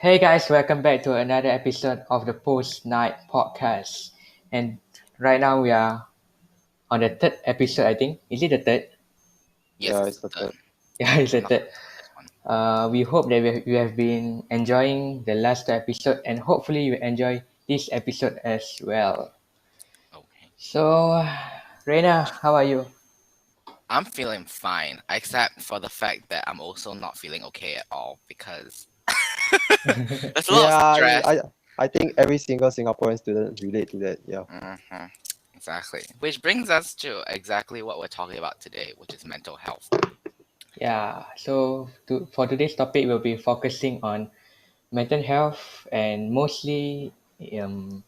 Hey guys, welcome back to another episode of the Postnite Podcast. And right now we are on the third episode, I think. Is it the third? Yes, Yeah, it's it's the the third. third. Yeah, it's the Not third. this one. We hope that you have been enjoying the last two episodes and hopefully you enjoy this episode as well. Okay. So, Reina, how are you? I'm feeling fine, except for the fact that I'm also not feeling okay at all because there's a lot of Yeah, stress. I think every single Singaporean student relate to that. Yeah. Mhm, Exactly. Which brings us to exactly what we're talking about today, which is mental health. Yeah, so for today's topic, we'll be focusing on mental health and mostly um,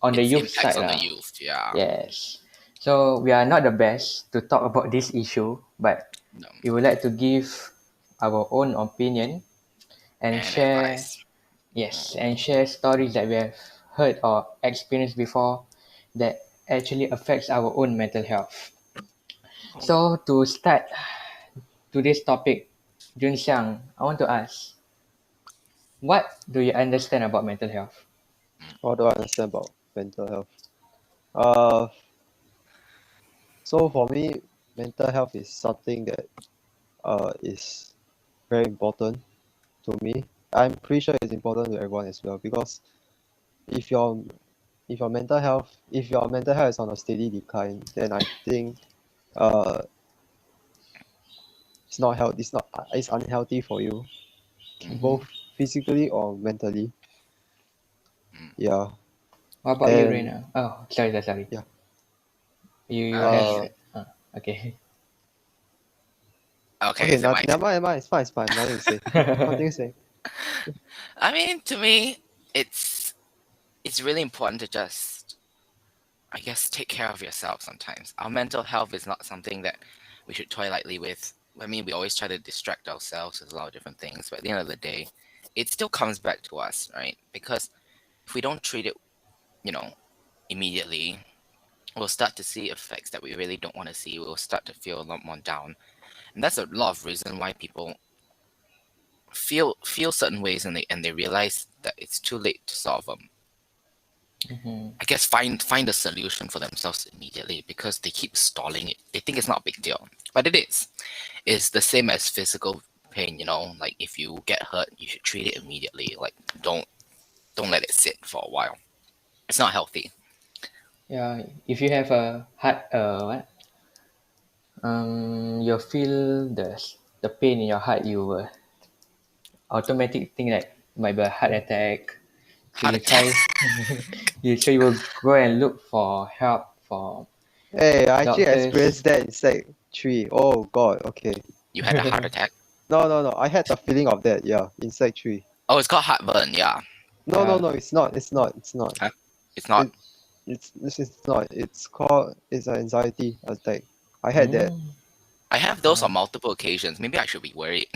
on the Its youth impacts side. on the youth. Yeah. Yes. So we are not the best to talk about this issue, but No. we would like to give our own opinion and And share advice. and share stories that we have heard or experienced before that actually affects our own mental health. So to start today's topic, Jun Xiang, I want to ask, what do you understand about mental health? What do I understand about mental health? Uh, so for me, mental health is something that is very important to me. I'm pretty sure it's important to everyone as well because if your if your mental health is on a steady decline, then I think uh it's unhealthy for you, Mm-hmm. both physically or mentally. Mm. Yeah. What about you, And Reina? Oh, sorry. yeah. You have I Uh okay. okay. Okay, Is it my never mind, it's fine. Nothing to say. Continue saying. I mean, to me, it's really important to just, I guess, take care of yourself sometimes. Our mental health is not something that we should toy lightly with. I mean, we always try to distract ourselves with a lot of different things, but at the end of the day, it still comes back to us, right? Because if we don't treat it, you know, immediately, we'll start to see effects that we really don't want to see. We'll start to feel a lot more down. And that's a lot of reason why people feel certain ways and they realize that it's too late to solve them. Mm-hmm. I guess find a solution for themselves immediately because they keep stalling it. They think it's not a big deal, but it is. It's the same as physical pain. Like if you get hurt, you should treat it immediately. Like don't let it sit for a while. It's not healthy. Yeah, if you have a heart, what? You feel the pain in your heart, you will automatic think like might be a heart attack. So Heart you attack. try, you will go and look for help for Hey, I actually doctors. experienced that in Sec 3. Oh god, okay. You had a heart attack. No. I had the feeling of that, yeah, in Sec 3. Oh, it's called heartburn. Yeah. Yeah. No, it's not. It's not. Huh? It's not. It this is not. It's an anxiety attack. I had that. Mm. I have those on Oh. multiple occasions. Maybe I should be worried.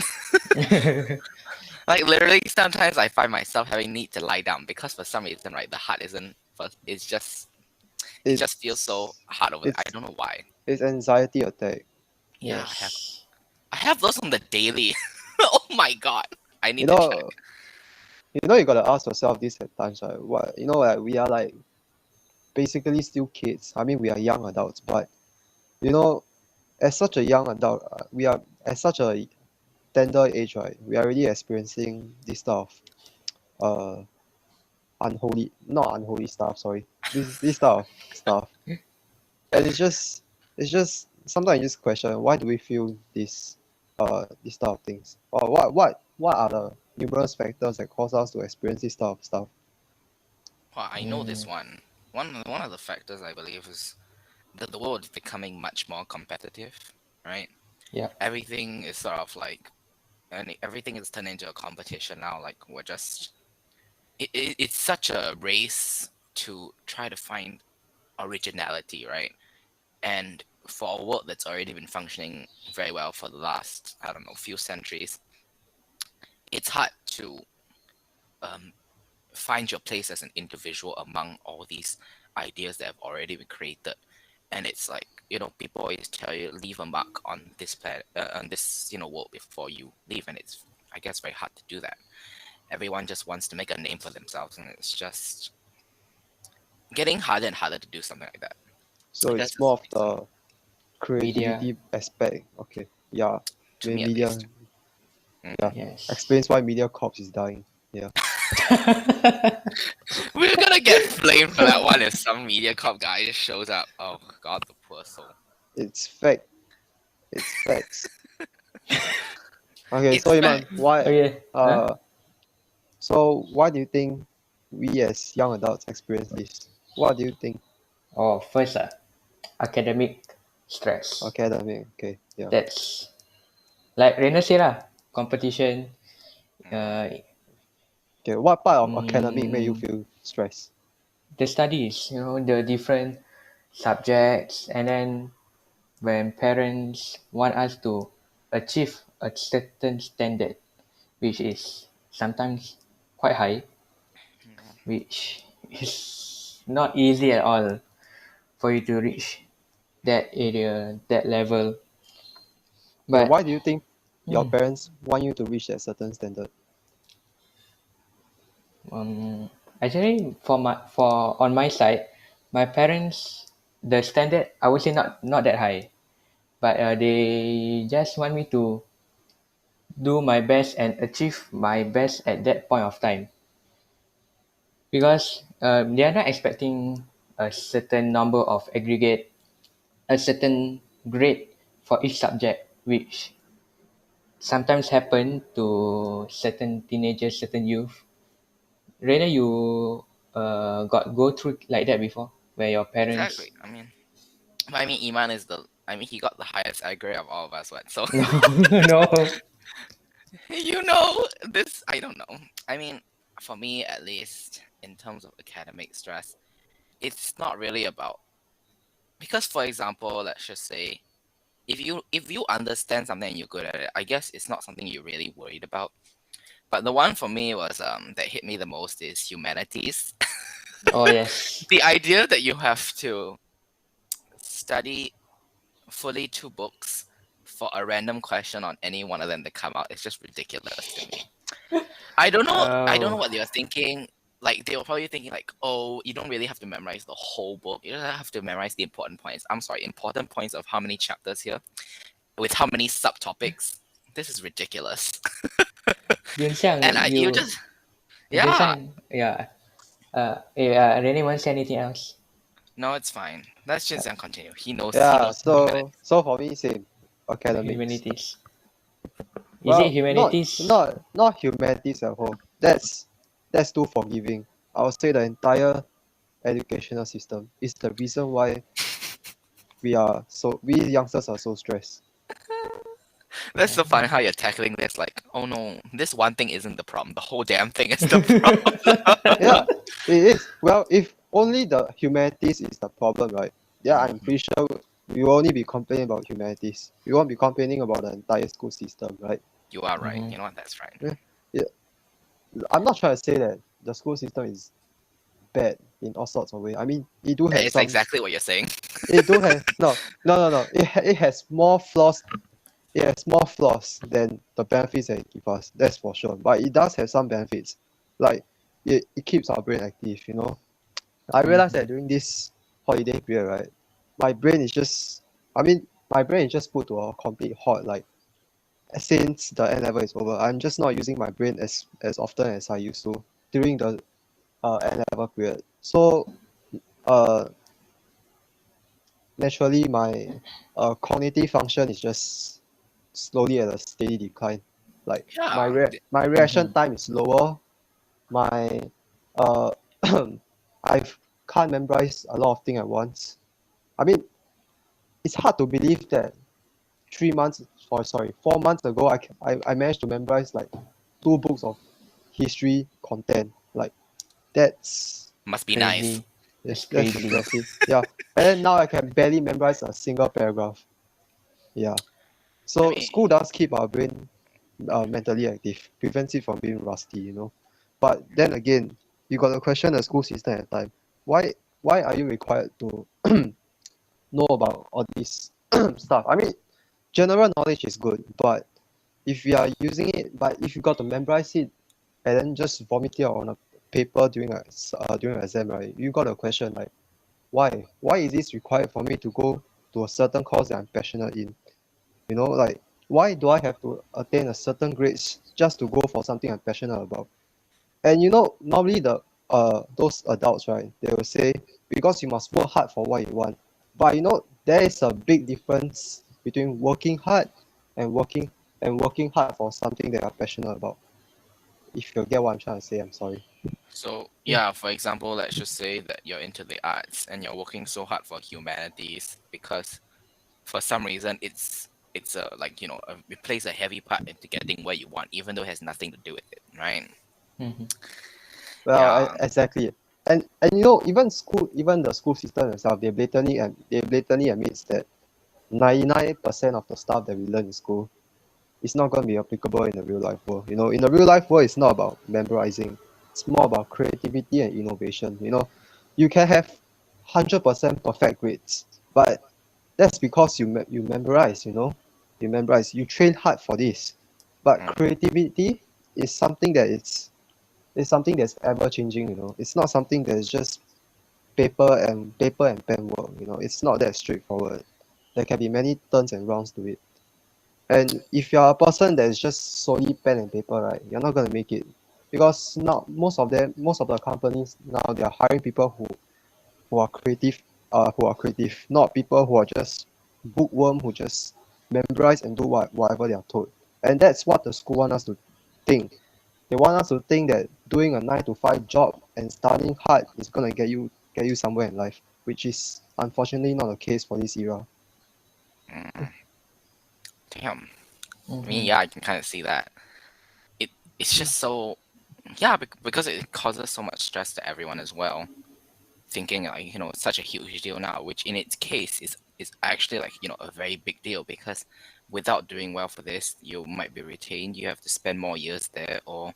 Like literally, sometimes I find myself having need to lie down because for some reason, right, the heart isn't. It just feels so It's hard over there. I it's don't know why. it's anxiety attack. Yeah, Yes. I have those on the daily. Oh my god, I You need to check. know, you gotta ask yourself this at times, right? What like we are like basically still kids. I mean, we are young adults, but you know, as such a young adult, we are at such a tender age, right? We are already experiencing this stuff of not unholy stuff. Sorry, this stuff of stuff, and it's just sometimes you just question why do we feel this type of things, or what are the numerous factors that cause us to experience this type of stuff. Well, I know this Mm. one. One of the factors I believe is that the world is becoming much more competitive, right? Yeah. Everything is sort of like, and everything is turned into a competition now. Like we're just, it's such a race to try to find originality, right? And for a world that's already been functioning very well for the last, I don't know, few centuries, it's hard to um, find your place as an individual among all these ideas that have already been created. And it's like, people always tell you leave a mark on this planet, on this world before you leave, and it's, I guess, very hard to do that. everyone just wants to make a name for themselves, and it's just getting harder and harder to do something like that. So That's it's more of the reason, the creativity aspect. Okay, yeah. to Maybe me at media, least. yeah, Yes. explains why media corps is dying. Yeah. We're gonna get flamed for that one if some MediaCorp guy just shows up. Oh god, the poor soul. It's fact. It's facts. Okay, It's so fact. Iman, why Okay. Huh? so why do you think we as young adults experience this? What do you think? Oh, first, academic stress. Academic, okay, yeah. That's like Rena say lah, competition. Uh, Okay, what part of academic made you mm, feel stressed? the studies, the different subjects, and then when parents want us to achieve a certain standard, which is sometimes quite high, which is not easy at all for you to reach that area, that level. Okay, But why do you think your hmm, parents want you to reach that certain standard? actually, for on my side, my parents, the standard I would say not that high, but they just want me to do my best and achieve my best at that point of time, because they are not expecting a certain number of aggregate, a certain grade for each subject, which sometimes happen to certain teenagers, certain youth. Rena, you got go through like that before, where your parents Exactly. Iman is he got the highest I grade of all of us, what? So no no this I don't know. For me at least, in terms of academic stress, it's not really about, because for example, let's just say if you understand something and you're good at it, I guess it's not something you're really worried about. But the one for me was that hit me the most is humanities. oh yes The idea that you have to study fully 2 books for a random question on any one of them to come out is just ridiculous to me. I don't know. I don't know oh what they were thinking. Like they were probably thinking like, oh, you don't really have to memorize the whole book. You just have to memorize the important points. I'm sorry, important points of how many chapters here with how many subtopics. This is ridiculous. 原相 And you you just, yeah. 原相 yeah Rena want to say anything else? No, it's fine. Let's just continue. He knows. He Yeah, knows. so for me, same academics. Humanities, is it Well, not humanities? not not humanities at whole. That's too forgiving. I would say the entire educational system is the reason why we youngsters are so stressed. That's so funny how you're tackling this. Like, oh no, this one thing isn't the problem. The whole damn thing is the problem. Yeah, it is. Well, if only the humanities is the problem, right? Yeah, I'm pretty sure we will only be complaining about humanities. We won't be complaining about the entire school system, right? You are right. You know what? That's right. Yeah. I'm not trying to say that the school system is bad in all sorts of ways. I mean, it do That have is some. exactly what you're saying. It do have no. It has more flaws. It has more flaws than the benefits that it gives us. That's for sure. But it does have some benefits, like it keeps our brain active. I realized that during this holiday period, right, my brain is just. I mean, my brain is just put to a complete halt. Like since the N level is over, I'm just not using my brain as often as I used to during the N level period. So uh naturally my cognitive function is just slowly at a steady decline. Like Yeah. my reaction time is lower. My uh I can't memorize a lot of things at once. I mean, it's hard to believe that 4 months ago I managed to memorize like 2 books of history content. Like that's Must be nice. Crazy. That's that's crazy. impressive. Yeah. And then now I can barely memorize a single paragraph. Yeah. So mean, school does keep our brain mentally active, prevents it from being rusty. But then again, you got to question the school system at time. Why are you required to know about all this stuff? I mean, general knowledge is good, but if you are using it, but if you got to memorize it and then just vomit it out on a paper during during an exam, right? You got a question like, why? Why is this required for me to go to a certain course that I'm passionate in? You know, like why do I have to attain a certain grades just to go for something I'm passionate about? And you know, normally those adults, right, they will say because you must work hard for what you want. But you know, there is a big difference between working hard and working hard for something that you're passionate about. If you get what I'm trying to say, I'm sorry. So yeah, for example, let's just say that you're into the arts and you're working so hard for humanities because for some reason it's a like it plays a heavy part into getting what you want, even though it has nothing to do with it, right? Mm-hmm. Well, Yeah. exactly. And you know, even the school system itself, they blatantly admits that 99% of the stuff that we learn in school is not going to be applicable in the real life world. You know, in the real life world, it's not about memorizing. It's more about creativity and innovation. You know, you can have 100% perfect grades, but that's because you memorize. You know, you memorize. You train hard for this, but Mm. creativity is something that is something that's ever changing. You know, it's not something that is just paper and pen work. You know, it's not that straightforward. There can be many turns and rounds to it. And if you're a person that is just solely pen and paper, right, you're not gonna make it. Because now most of the companies now they are hiring people who are creative, not people who are just bookworm who just memorize and do whatever they are told. And that's what the school want us to think. They want us to think that doing a 9 to 5 job and studying hard is gonna get you somewhere in life, which is unfortunately not the case for this era. Mm. Damn. I mean, Mm-hmm. yeah, I can kind of see that. It's just so, yeah, because it causes so much stress to everyone as well. Thinking like it's such a huge deal now, which in its case is actually like a very big deal because without doing well for this, you might be retained. You have to spend more years there, or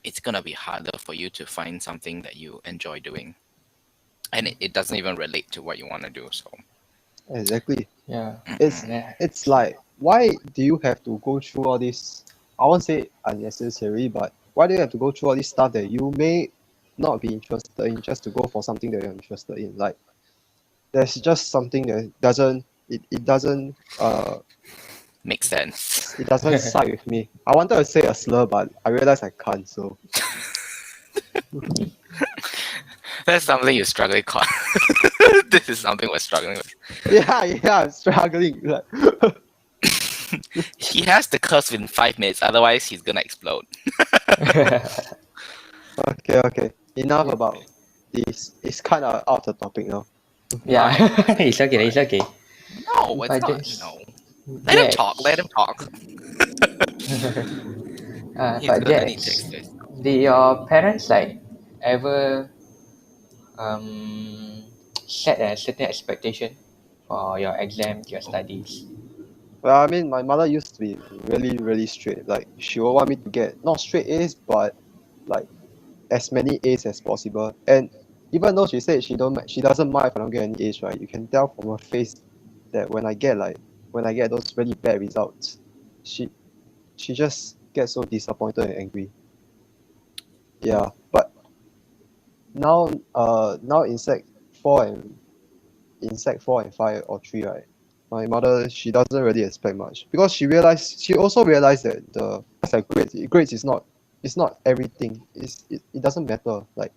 it's gonna be harder for you to find something that you enjoy doing, and it doesn't even relate to what you want to do. So, Exactly. Yeah. It's Yeah. it's like why do you have to go through all this? I won't say unnecessary, but why do you have to go through all this stuff that you may not be interested in just to go for something that you're interested in? Like there's just something that makes sense. it doesn't side with me. I wanted to say a slur, but I realized I can't. So That's something you're struggling with. This is something we're struggling with. yeah, I'm struggling. Like, He has to curse within 5 minutes, otherwise he's gonna explode. okay. Enough about this. It's kind of out of the topic now. Yeah. Fine, It's okay. It's fine. okay. No, it's But not. just Let him talk. Let Jax. him talk. He's But gonna need to Jax, explain. did your parents like ever um set a certain expectation for your exams, your studies? Well, I mean, my mother used to be really, really strict. Like, she would want me to get not straight A's, but like as many A's as possible. And even though she said she doesn't mind if I don't get any A's, right? You can tell from her face that when I get those really bad results, she she just gets so disappointed and angry. Yeah, but now in sec 4 and 5 or 3, right? My mother she doesn't really expect much because she also realized that grades is not everything. It doesn't matter. Like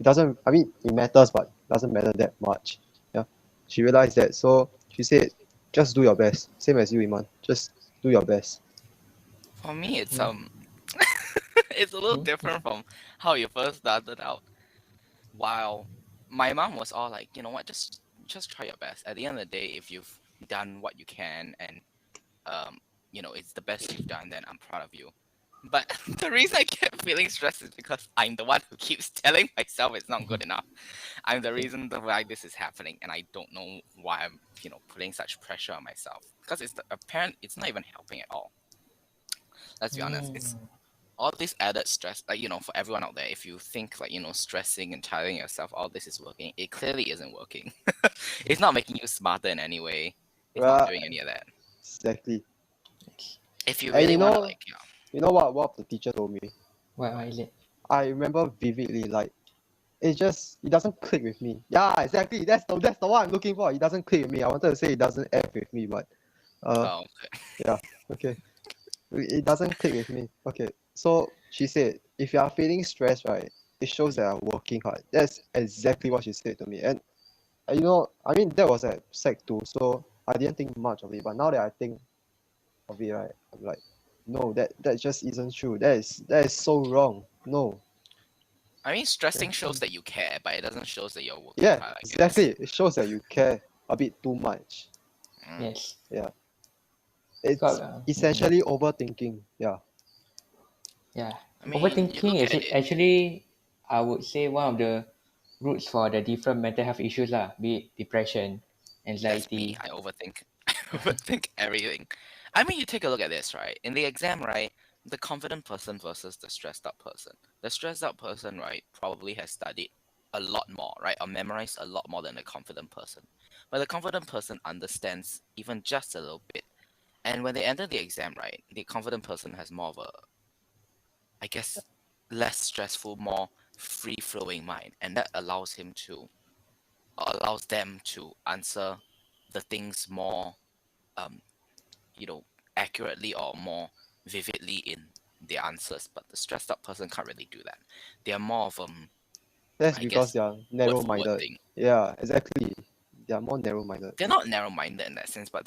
it doesn't. I mean it matters, but it doesn't matter that much. Yeah, she realized that. So she said, just do your best. Same as you, Iman. Just do your best. For me, it's Mm. it's a little Mm. different from how you first started out. While my mom was all like, you know what, just try your best. At the end of the day, if you've done what you can and um, it's the best you've done, then I'm proud of you. But the reason I kept feeling stressed is because I'm the one who keeps telling myself it's not good enough. I'm the reason why this is happening, and I don't know why I'm, putting such pressure on myself. Because apparent, it's not even helping at all. Let's be honest. It's Mm. all this added stress, like for everyone out there. If you think like stressing and tiring yourself, all this is working. It clearly isn't working. It's not making you smarter in any way. It's not Well, doing any of that. exactly. If you And really want to, like, you know what the teacher told me? Why is it? I remember vividly, like it doesn't click with me. Yeah, exactly. That's the one I'm looking for. It doesn't click with me. I wanted to say it doesn't F with me, but Oh, okay. yeah, okay. It doesn't click with me. Okay. So she said, if you are feeling stressed, right, it shows that I'm working hard. That's exactly what she said to me. And I mean that was at Sec 2, so I didn't think much of it. But now that I think of it, right, I'm like, no, that just isn't true. That is so wrong. No. I mean, Yeah. stressing shows that you care, but it doesn't show that you're working Yeah, hard, I guess. exactly. It shows that you care a bit too much. Mm. Yes. Yeah. It's Because, essentially overthinking. Yeah. I yeah. mean, you Overthinking look is at it. actually, I would say, one of the roots for the different mental health issues, lah, be it depression, That's me. anxiety. I overthink. I overthink everything. I mean, you take a look at this, right? In the exam, right? The confident person versus the stressed out person. The stressed out person, right, probably has studied a lot more, right, or memorized a lot more than the confident person. But the confident person understands even just a little bit. And when they enter the exam, right, the confident person has more of a, I guess, less stressful, more free flowing mind. And that allows them to answer the things more um you know accurately or more vividly in the answers, but the stressed out person can't really do that. They are more of That's I because guess they are word for word narrow-minded. thing. Yeah, exactly. They are more narrow-minded. They're not narrow minded in that sense, but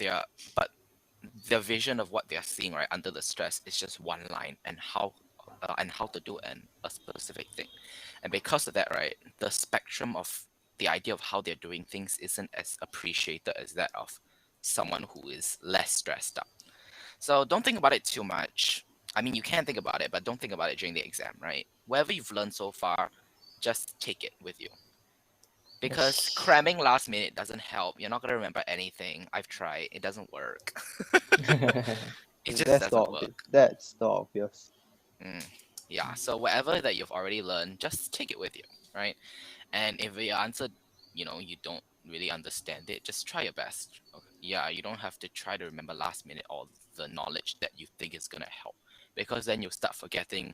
but their vision of what they're seeing right under the stress is just one line and how to do a specific thing. And because of that, right, the spectrum of the idea of how they're doing things isn't as appreciated as that of someone who is less stressed out. So don't think about it too much. I mean, you can think about it, but don't think about it during the exam, right? Whatever you've learned so far, just take it with you. Because Yes. cramming last minute doesn't help. You're not going to remember anything. I've tried, it doesn't work. It just That's the doesn't obvious. work. That's the obvious. Mm, yeah, so whatever that you've already learned, just take it with you, right? And if the answer, you don't really understand it, just try your best. Okay? Yeah, you don't have to try to remember last minute all the knowledge that you think is going to help, because then you start forgetting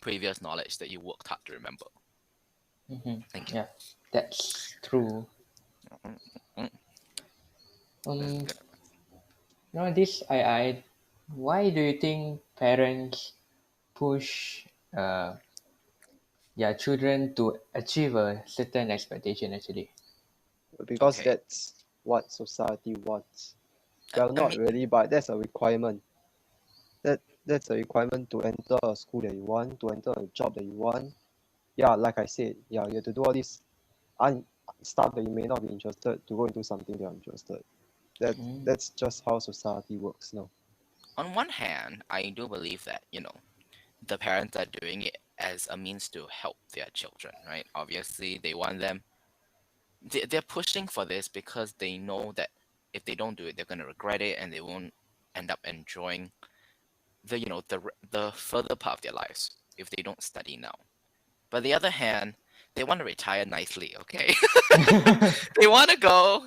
previous knowledge that you worked hard to remember. Thank you. Yeah, that's true. Mm, mm, that's Um, good. this why do you think parents push their children to achieve a certain expectation actually? Because Okay. that's what society wants. I, Well, I not mean, really, but that's a requirement. That's a requirement to enter a school that you want, to enter a job that you want. Yeah, like I said, yeah, you have to do all this un- stuff that you may not be interested to go into something you're interested. Mm, That's just how society works now. on one hand, I do believe that, the parents are doing it as a means to help their children, right? Obviously, they want them. They're pushing for this because they know that if they don't do it, they're going to regret it and they won't end up enjoying the further part of their lives if they don't study now. But the other hand, they want to retire nicely, okay? They want to go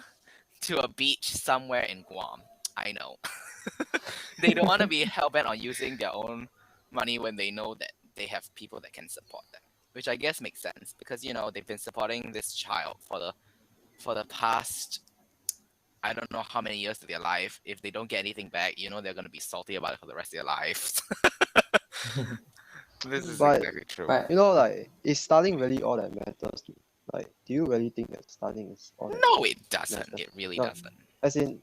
to a beach somewhere in Guam. I know. They don't want to be hell bent on using their own money when they know that they have people that can support them, which I guess makes sense because they've been supporting this child for the past, I don't know how many years of their life. If they don't get anything back, they're gonna be salty about it for the rest of their lives. This is But exactly true. but like, is studying really all that matters? Like, do you really think that studying is all that No, it doesn't. matters? It really No, doesn't. as in,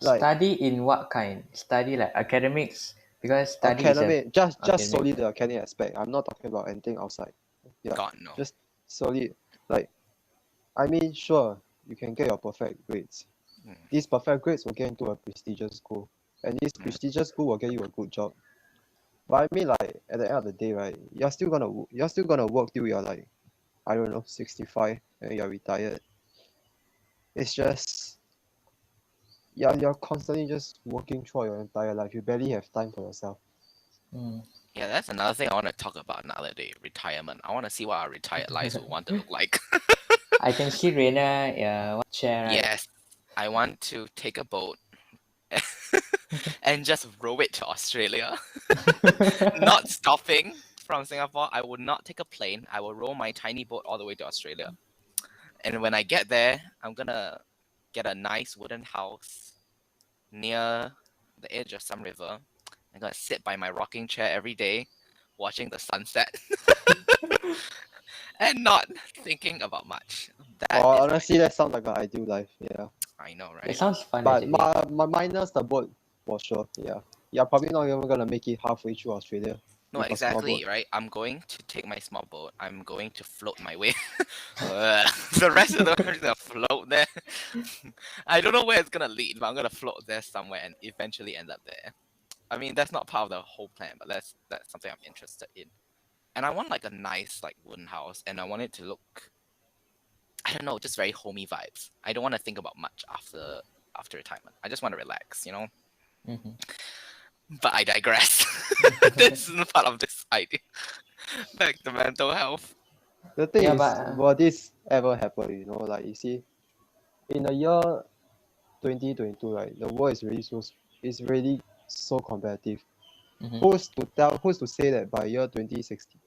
like, study in what kind? Study like academics because study is a academic, just academic. solely the academic aspect. I'm not talking about anything outside. Yeah, God no. just solely, like, I mean, sure, you can get your perfect grades. Mm, These perfect grades will get into a prestigious school, and this mm. prestigious school will get you a good job. But I mean, like, at the end of the day, right, you're still gonna work till you're like, I don't know, 65, and you're retired. It's just, yeah, you're constantly just working throughout your entire life. You barely have time for yourself. Mm. Yeah, that's another thing I want to talk about another day. Retirement. I want to see what our retired lives will want to look like. I can see Reina chair, right? Yes, I want to take a boat and just row it to Australia, not stopping from Singapore, I would not take a plane. I will row my tiny boat all the way to Australia. And when I get there, I'm gonna get a nice wooden house near the edge of some river. I'm gonna sit by my rocking chair every day, watching the sunset, and not thinking about much. That Oh, is honestly, that sounds like an ideal life. Yeah. I know, That right? sounds fun But actually. minus the boat for sure. Yeah. You're probably not even gonna make it halfway through Australia No, with a small boat. exactly, right? I'm going to take my small boat. I'm going to float my way. The rest of the world is gonna float there. I don't know where it's gonna lead, but I'm gonna float there somewhere and eventually end up there. I mean, that's not part of the whole plan, but that's something I'm interested in. And I want like a nice like wooden house, and I want it to look, I don't know, just very homey vibes. I don't want to think about much after retirement. I just want to relax, you know. Mhm. But I digress. This isn't part of this idea. Back to mental health. The thing Yeah, is, but will this ever happen? You know, like you see, in the year 2022, right, the world is really so competitive. mhm. Who's to say that by year 2060,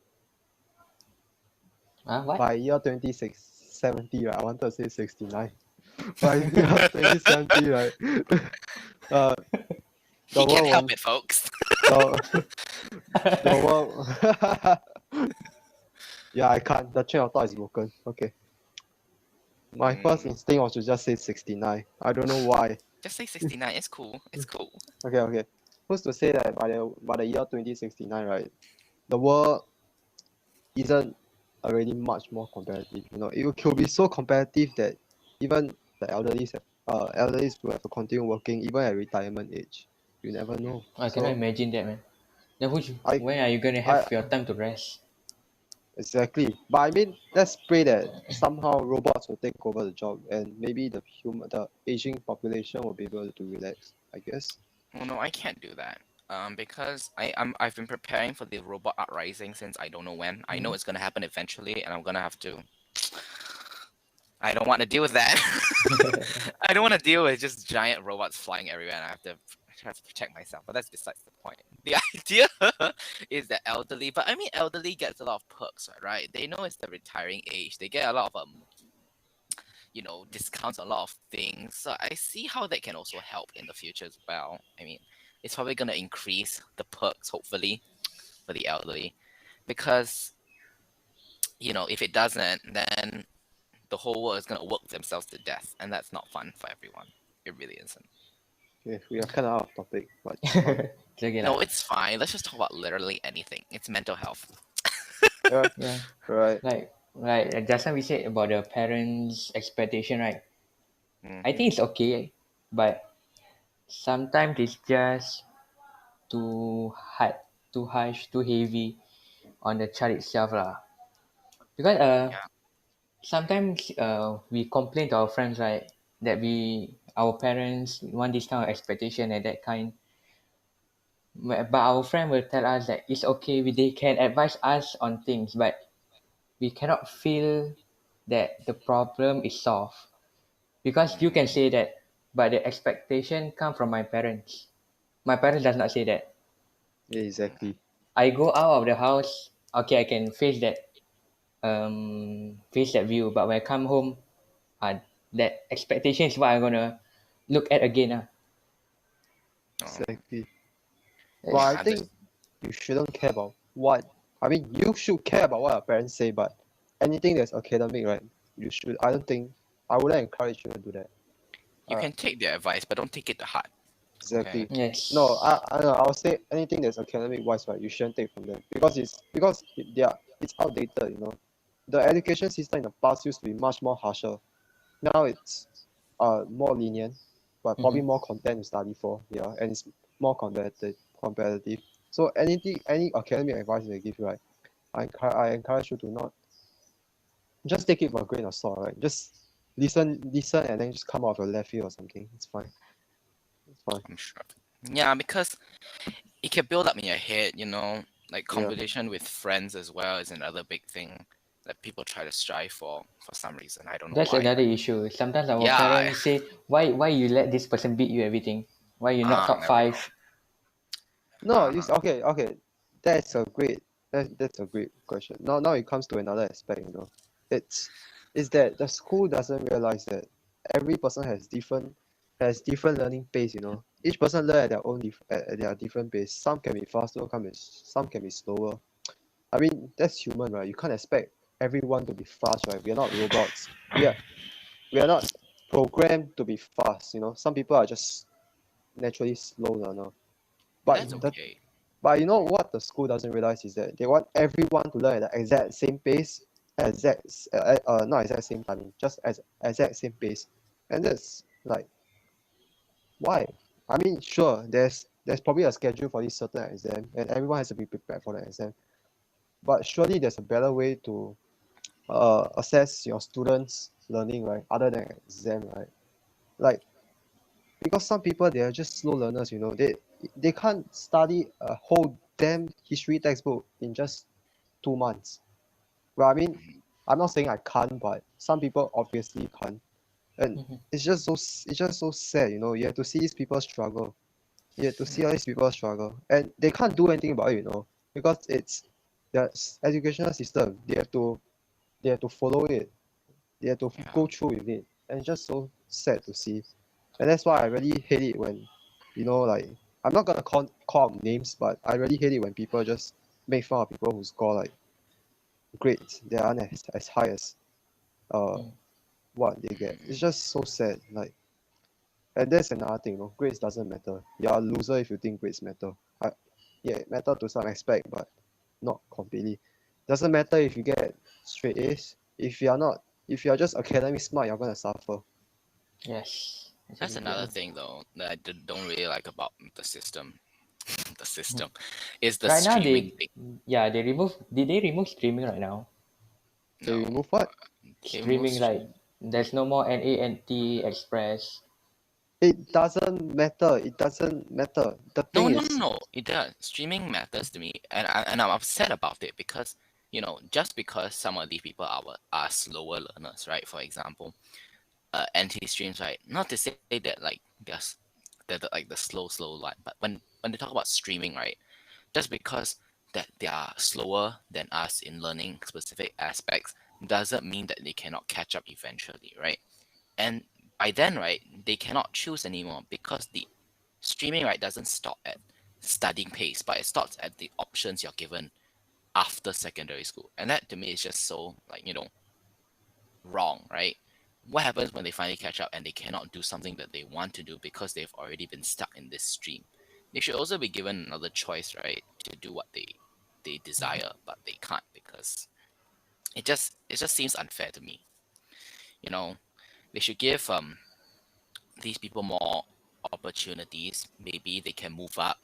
What? by year 2670, right? I wanted to say 69. By year 2070, right? uh, He the can't world help won't it, folks. the, the world yeah, I can't. The train of thought is broken. Okay. My first instinct was to just say 69. I don't know why. Just say 69. It's cool. It's cool. Okay. Who's to say that by the year 2069, right, the world isn't already much more competitive. You know, it could be so competitive that even the elderlies will have to continue working even at retirement age. You never know. I cannot So imagine that, man. Then I when are you gonna I have your time to rest? exactly. But I mean, let's pray that somehow robots will take over the job and maybe the aging population will be able to relax, I guess. Well, no, I can't do that. Because I've been preparing for the robot uprising since I don't know when. I know it's gonna happen eventually, and I'm gonna have to. I don't want to deal with that. I don't want to deal with just giant robots flying everywhere, and I have to protect myself. But that's besides the point. The idea is that elderly, but I mean, elderly gets a lot of perks, right? They know it's the retiring age. They get a lot of discounts on a lot of things. So I see how that can also help in the future as well. I mean, it's probably gonna increase the perks, hopefully, for the elderly, because if it doesn't, then the whole world is gonna work themselves to death, and that's not fun for everyone. It really isn't. Okay, we are kind of out of topic, but it's fine. It's okay No, lah. it's fine. Let's just talk about literally anything. It's mental health. Yeah, Yeah. right. Like just now we said about the parents' expectation, right? I Mhm. think it's okay, but sometimes it's just too hard, too harsh, too heavy on the child itself lah. Because Yeah. sometimes we complain to our friends, right, that our parents want this kind of expectation and that kind. But our friend will tell us that it's okay. They can advise us on things, but we cannot feel that the problem is solved because you can say that, but the expectation come from my parents. My parents does not say that. Yeah, exactly. I go out of the house, okay, I can face that view, but when I come home, uh, that expectation is what I'm gonna look at again. Oh, Exactly. But yeah. I think you shouldn't care about what. I mean, you should care about what your parents say, but anything that's academic, right? You should. I don't think. I wouldn't encourage you to do that. You can take their advice, but don't take it to heart. Okay. Exactly. No, Yes. I'll say anything that's academic wise, right? You shouldn't take from them because it's outdated. You know, the education system in the past used to be much more harsher. Now it's more lenient, but probably Mm-hmm. more content to study for. Yeah, and it's more competitive. So any academic advice they give you, right? I encourage you to not just take it for a grain of salt, right? Just listen, and then just come out of your left field or something. It's fine. It's fine. I'm sure. Yeah, because it can build up in your head, like Yeah. conversation with friends as well is another big thing that people try to strive for some reason. I don't know That's why. another issue. Sometimes our Yeah, parents say, why you let this person beat you everything? Why you not top never know. five? No, Uh-huh. okay. That's a great That's a great question. Now it comes to another aspect, It's is that the school doesn't realize that every person has different learning pace, Each person learn at their own at their different pace. Some can be faster, some can be slower. I mean, that's human, right? You can't expect everyone to be fast, right? We are not robots. We are not programmed to be fast, Some people are just naturally slow learner. And But that's the okay. but you know what the school doesn't realize is that they want everyone to learn at the exact same pace, not exact same timing, just as exact same pace. And that's like, why? I mean, sure, there's probably a schedule for this certain exam, and everyone has to be prepared for the exam. But surely there's a better way to assess your students' learning, right? Other than exam, right? Like, because some people they are just slow learners, they can't study a whole damn history textbook in just 2 months. Well, I mean, I'm not saying I can't, but some people obviously can't, and Mhm. it's just so sad, You have to see these people struggle. You have to see all these people struggle, and they can't do anything about it, because it's the educational system. They have to follow it. They have to Yeah. go through with it, and it's just so sad to see. And that's why I really hate it when, like, I'm not gonna call out names, but I really hate it when people just make fun of people who score like grades that aren't as high as uh Mm. what they get. It's just so sad. Like, and that's another thing, grades doesn't matter. You're a loser if you think grades matter. Yeah, it matter to some aspect, but not completely. Doesn't matter if you get straight A's. If you're just academic smart, you're gonna suffer. Yes, That's actually, another yeah. thing though that I don't really like about the system. The Mhm. system is the Right now, streaming thing. they remove. Did they remove streaming right now? They No, remove what? they remove Streaming, like, stream. there's no more NANT Express. It doesn't matter. It doesn't matter. The No, thing no, no, is, no. It does. Streaming matters to me, and I'm upset about it because just because some of these people are slower learners, right? For example, anti streams, right? Not to say that like they're like the slow line, but when they talk about streaming, right? Just because that they are slower than us in learning specific aspects doesn't mean that they cannot catch up eventually, right? And by then, right, they cannot choose anymore because the streaming, right, doesn't stop at studying pace, but it stops at the options you're given after secondary school. And that to me is just so like, wrong, right? What happens when they finally catch up and they cannot do something that they want to do because they've already been stuck in this stream? They should also be given another choice, right, to do what they desire, but they can't because it just seems unfair to me. You know, they should give these people more opportunities. Maybe they can move up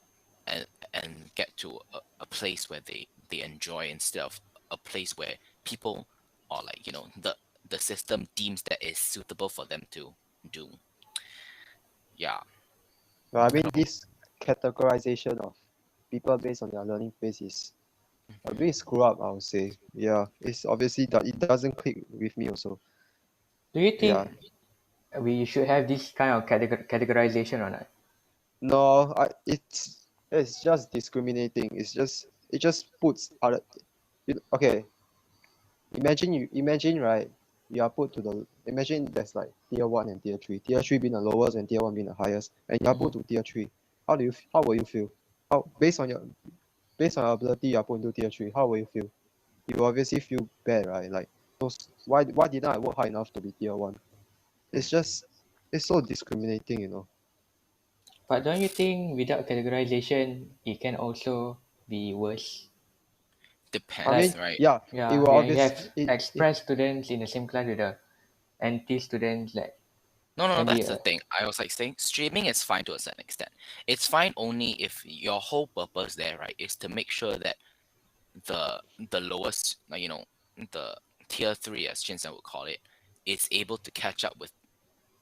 and get to a place where they enjoy instead of a place where people or like the system deems that is suitable for them to do. Yeah. well, I mean, So this categorization of people based on their learning pace is a bit screw up, I would say. Yeah, it's obviously that it doesn't click with me also. Do you Yeah. think we should have this kind of categorization or not? No, it's just discriminating. It just puts other. Okay, imagine, right? You are put to the imagine there's like tier one and tier three. Tier three being the lowest and tier one being the highest, and you are Mhm. put to tier three. How will you feel? How based on your ability you are put into tier three, how will you feel? You obviously feel bad, right? Like, those why didn't I work hard enough to be tier one? It's so discriminating. But don't you think without categorization, it can also be worse? I depends, mean, Like, right? yeah, it yeah, will you obvious have it express students in the same class with the NT students, like, No, no, no, can be that's the thing. I was like saying streaming is fine to a certain extent. It's fine only if your whole purpose there, right, is to make sure that the lowest, like, the tier three, as Chinsen would call it, is able to catch up with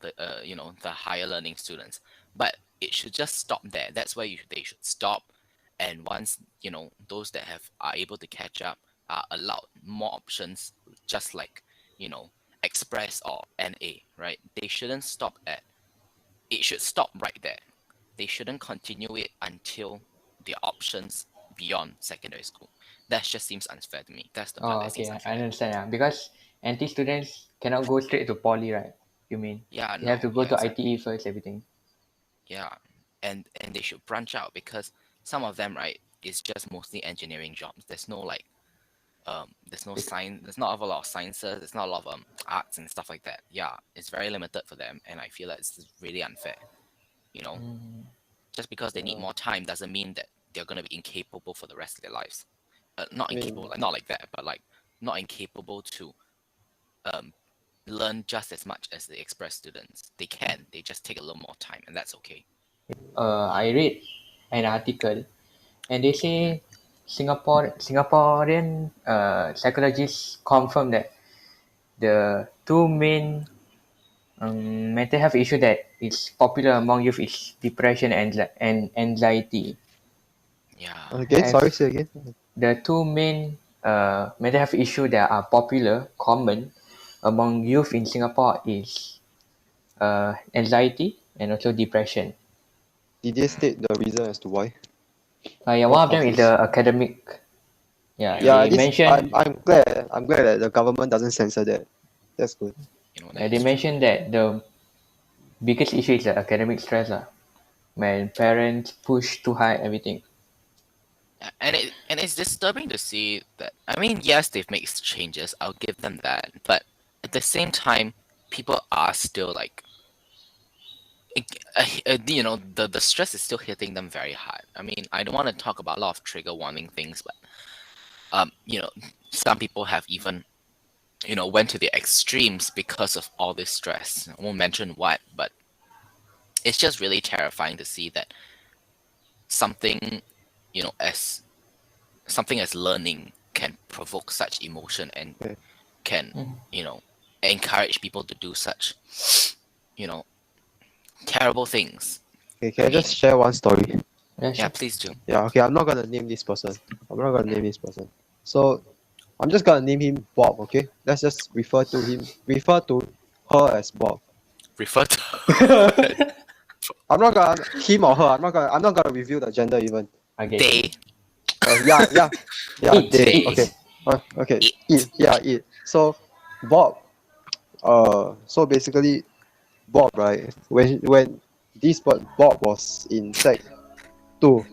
the higher learning students. But it should just stop there. That's where they should stop. And once those that are able to catch up are allowed more options, just like you know express or NA, right? They shouldn't stop at it should stop right there. They shouldn't continue it until the options beyond secondary school. That just seems unfair to me. That's the part Oh, that seems okay, I unfair. understand. Yeah, because NT students cannot go straight to poly, right? You mean Yeah, they have no, to go yeah, to exactly. ITE first, everything. Yeah, and they should branch out because some of them, right, is just mostly engineering jobs. There's no like there's no Bec- science. There's not a lot of sciences. There's not a lot of arts and stuff like that. Yeah, it's very limited for them, and I feel that it's really unfair. You know, Mm, just because they need Yeah. more time doesn't mean that they're gonna be incapable for the rest of their lives. Not I incapable, mean, like not like that, but like not incapable to um learn just as much as the express students. They can. They just take a little more time, and that's okay. I read an article, and they Mm. say Singaporean psychologists confirm that the two main mental health issue that is popular among youth is depression and anxiety. Yeah. again, sorry, As say again. the two main mental health issue that are popular, common among youth in Singapore is anxiety and also depression. Did they state the reason as to why? Yeah, one What of them is causes? the academic. Yeah, Yeah. Yeah, they this I'm mentioned. I'm glad I'm glad that the government doesn't censor that. That's good. That They is true. mentioned that the biggest issue is the academic stress lah. When parents push too high everything. And it's disturbing to see that. I mean, yes, they've made changes. I'll give them that, but at the same time, people are still like, the stress is still hitting them very hard. I mean, I don't want to talk about a lot of trigger warning things, but some people have even went to the extremes because of all this stress. I won't mention what, but it's just really terrifying to see that something, as something as learning can provoke such emotion and Okay. can, Mhm. you know, encourage people to do such, you know, terrible things. Okay, can I I just mean, share one story? Yeah, yeah, sure. please do. Yeah, okay, I'm not gonna name this person. I'm not gonna Mm, name this person. So I'm just gonna name him Bob, okay? Let's just refer to her as Bob. refer to I'm not gonna him or her, I'm not gonna reveal the gender even. Okay, okay. they, Yeah, It, they, they, okay. it. Okay, it. it. So Bob, so basically Bob, right? When Bob was in sec two,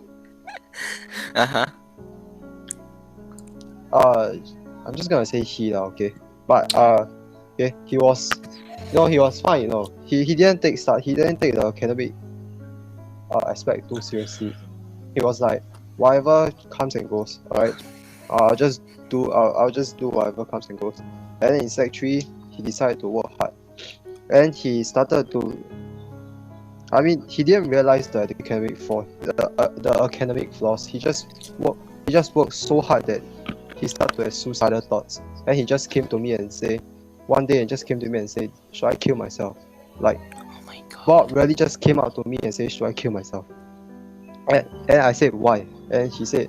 Uh huh. uh, I'm just gonna say he lah, okay. But okay, he was fine, He didn't take the academic aspect too seriously. He was like, whatever comes and goes, alright. I'll just do whatever comes and goes. And then in sec three, he decided to work hard, and he started to. I mean, he didn't realize the academic flaws. He just worked so hard that he started to have suicidal thoughts. And he just came to me and say, one day, and just came to me and said, should I kill myself? Like, Oh my Bob god. really just came out to me and said, should I kill myself? And I said, why? And he said,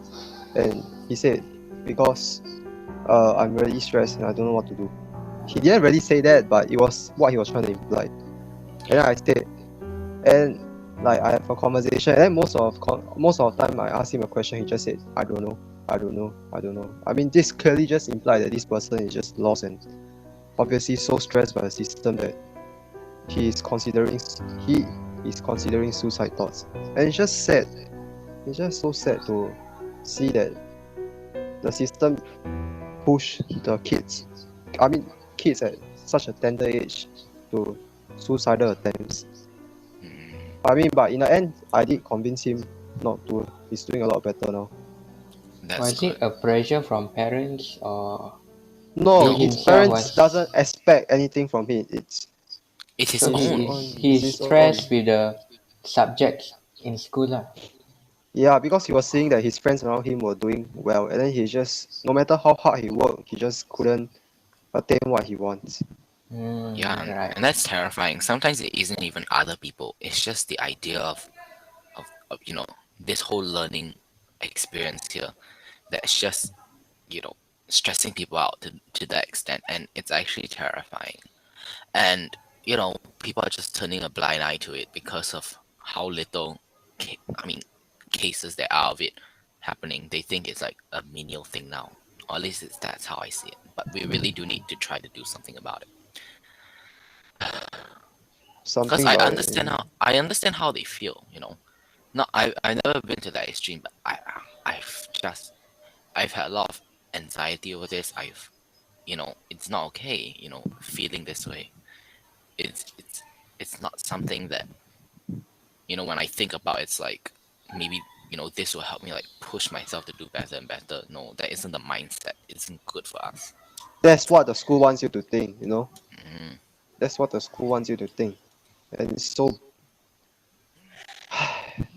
because I'm really stressed and I don't know what to do. He didn't really say that, but it was what he was trying to imply. And then I said, and like I have a conversation, and then most of the time I ask him a question, he just said, I don't know, I don't know, I don't know. I mean, this clearly just implied that this person is just lost and obviously so stressed by the system that he is considering suicide thoughts. And it's just sad. It's just so sad to see that the system push the kids. I mean, kids at such a tender age to suicidal attempts. Mm, I mean, but in the end, I did convince him not to. He's doing a lot better now. that's Was it good. a pressure from parents or No, he No, his himself parents doesn't was? expect anything from him. it's his So It's his own. own. It's he's his own. stressed with the subjects in school lah. Yeah, because he was seeing that his friends around him were doing well, and then he just, no matter how hard he worked, he just couldn't attain what he wants. Yeah, Right. and that's terrifying. Sometimes it isn't even other people. It's just the idea of this whole learning experience here that's just you know stressing people out to that extent, and it's actually terrifying. And people are just turning a blind eye to it because of how little I mean cases there are of it happening, they think it's like a menial thing now. Or at least that's how I see it. But we really do need to try to do something about it. Because Something about it. I understand how they feel, you know. No, I've never been to that extreme, but I've just I've had a lot of anxiety over this. It's not okay, feeling this way. It's it's it's not something that, when I think about it's like maybe, this will help me like push myself to do better and better. No, that isn't the mindset. It isn't good for us. That's what the school wants you to think, you know? Mm, That's what the school wants you to think. And it's so.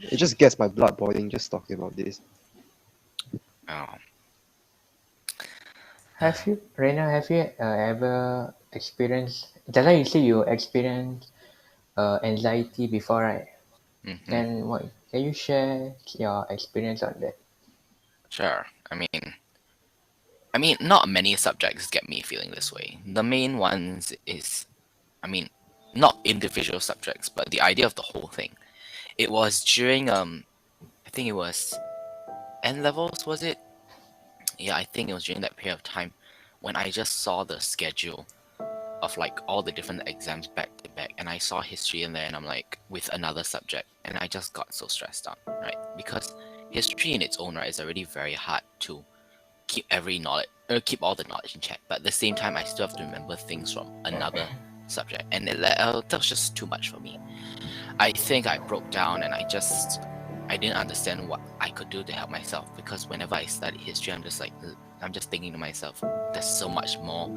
It just gets my blood boiling just talking about this. oh, Have you ever experienced, just like you say you experienced anxiety before, right? hmm Then what, can you share your experience on that? sure. I mean, not many subjects get me feeling this way. The main ones is, I mean, not individual subjects, but the idea of the whole thing. It was during I think it was N levels, was it? Yeah, I think it was during that period of time when I just saw the schedule of like all the different exams back to back, and I saw history in there, and I'm like with another subject, and I just got so stressed out, right? Because history in its own right is already very hard to keep keep all the knowledge in check, but at the same time, I still have to remember things from another subject, and that was just too much for me. I think I broke down, and I didn't understand what I could do to help myself, because whenever I study history, I'm just thinking to myself, there's so much more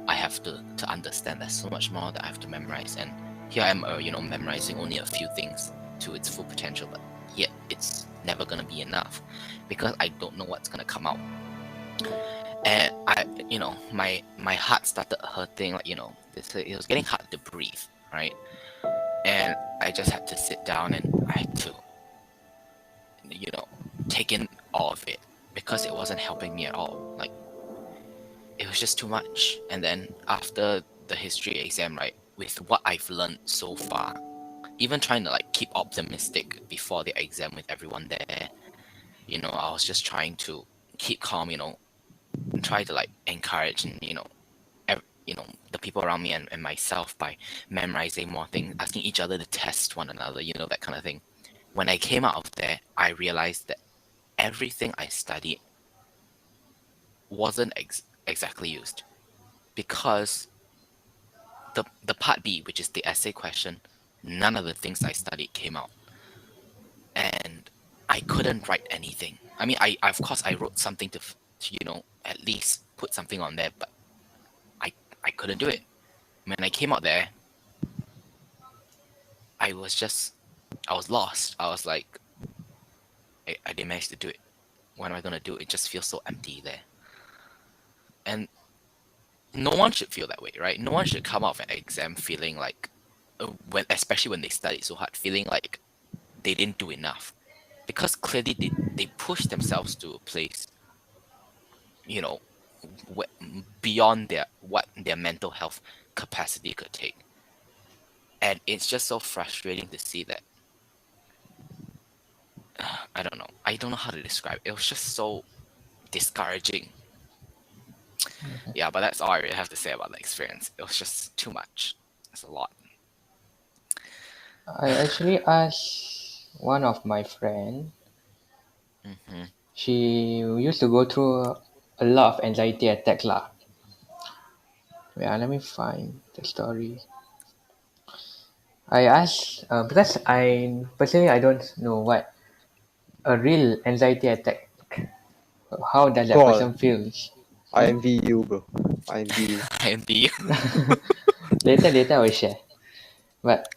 I have to understand. There's so much more that I have to memorize, and here I am, memorizing only a few things to its full potential, but yet it's never gonna be enough because I don't know what's gonna come out. And my heart started hurting, like it was getting hard to breathe, right? And I just had to sit down, and I had to, take in all of it, because it wasn't helping me at all. Like, it was just too much. And then after the history exam, right, with what I've learned so far, even trying to like keep optimistic before the exam with everyone there, I was just trying to keep calm, and try to like encourage, and the people around me, and myself, by memorizing more things, asking each other to test one another, that kind of thing. When I came out of there, I realized that everything I studied wasn't exactly used, because the part B, which is the essay question, none of the things I studied came out, and I couldn't write anything. I mean, of course I wrote something to at least put something on there, but I I couldn't do it. When I came out there, I was just I was lost. I was like, I didn't manage to do it. What am I gonna do? It just feels so empty there. And no one should feel that way, right? No one should come out of an exam feeling like, especially when they studied so hard, feeling like they didn't do enough, because clearly they pushed themselves to a place, you know, beyond what their mental health capacity could take. And it's just so frustrating to see that. I don't know. I don't know how to describe it. It was just so discouraging. Yeah, but that's all I really have to say about the experience. It was just too much. It's a lot. I actually asked one of my friend. hmm She used to go through a lot of anxiety attacks lah. Yeah, let me find the story. I asked because I personally I don't know what a real anxiety attack. How does that God, person feels? I envy you, bro. I envy you. And the Later I will share. But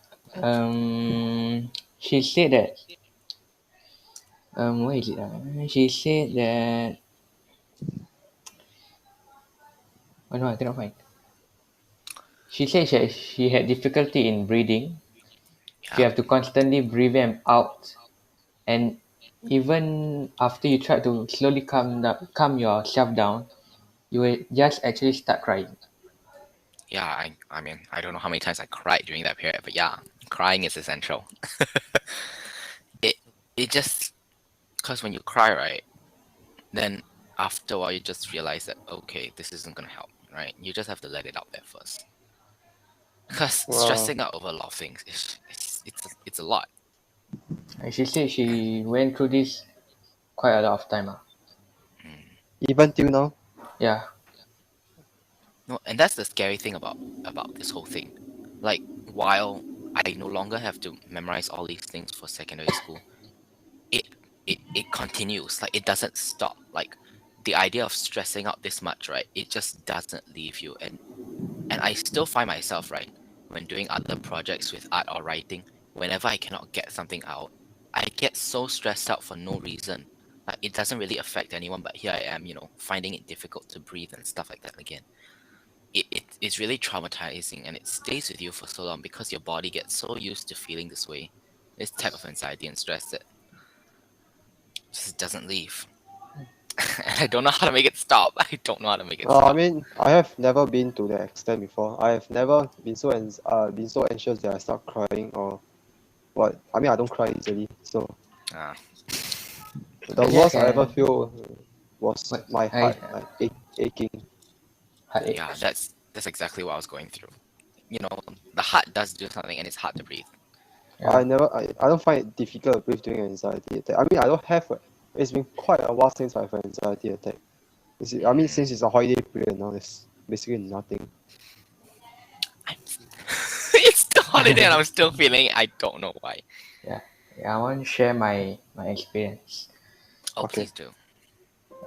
she said that where is it? She said that oh no I cannot find. She said she had difficulty in breathing. She yeah, have to constantly breathe in out, and even after you try to slowly calm yourself down, you will just actually start crying. yeah. I mean, I don't know how many times I cried during that period, but yeah, crying is essential. it it just because when you cry, right? then after a while you just realize that okay, this isn't gonna help, right? You just have to let it out there first. Because Wow. stressing out over a lot of things it's a lot. And she said she went through this quite a lot of time. Mm. Even till now? Yeah. No, and that's the scary thing about this whole thing. Like while I no longer have to memorize all these things for secondary school, it it continues. Like it doesn't stop. Like the idea of stressing out this much, right? It just doesn't leave you. And I still find myself, right, when doing other projects with art or writing, whenever I cannot get something out, I get so stressed out for no reason. Like it doesn't really affect anyone, but here I am, finding it difficult to breathe and stuff like that again. It's really traumatizing and it stays with you for so long because your body gets so used to feeling this way. This type of anxiety and stress that just doesn't leave. And I don't know how to make it stop. I don't know how to make it I stop. mean, I have never been to that extent before. I have never been so anxious that I start crying or what. I mean, I don't cry easily. So Ah, the Actually, I worst I ever can. feel was What? my I heart like aching. yeah, heartaches. that's exactly what I was going through. The heart does do something and it's hard to breathe. Yeah. I don't find it difficult to breathe during an anxiety attack. I mean, I don't have it's been quite a while since I've had an anxiety attack. I mean, Mm, since it's a holiday period now, there's basically nothing. I'm it's still holiday and I'm still feeling it. I don't know why. Yeah. Yeah. I want to share my experience. Oh, Okay, please do.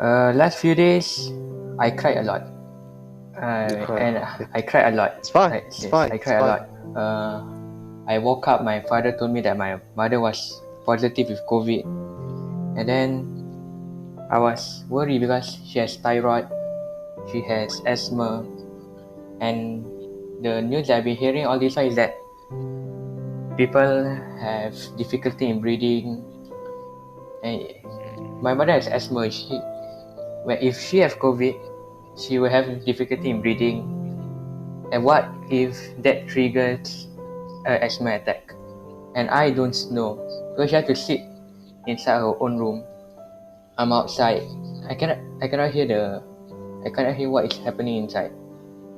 Last few days, I cried a lot. you cry. And Okay, I cried a lot. it's fine. Right? It's Yes, fine. I It's cried a fine. lot. I woke up. My father told me that my mother was positive with COVID, and then I was worried because she has thyroid, she has asthma, and the news that I've been hearing all this while is that people have difficulty in breathing. And my mother has asthma. If she has COVID, she will have difficulty in breathing. And what if that triggers an asthma attack? And I don't know because she had to sit inside her own room. I'm outside. I cannot hear what is happening inside.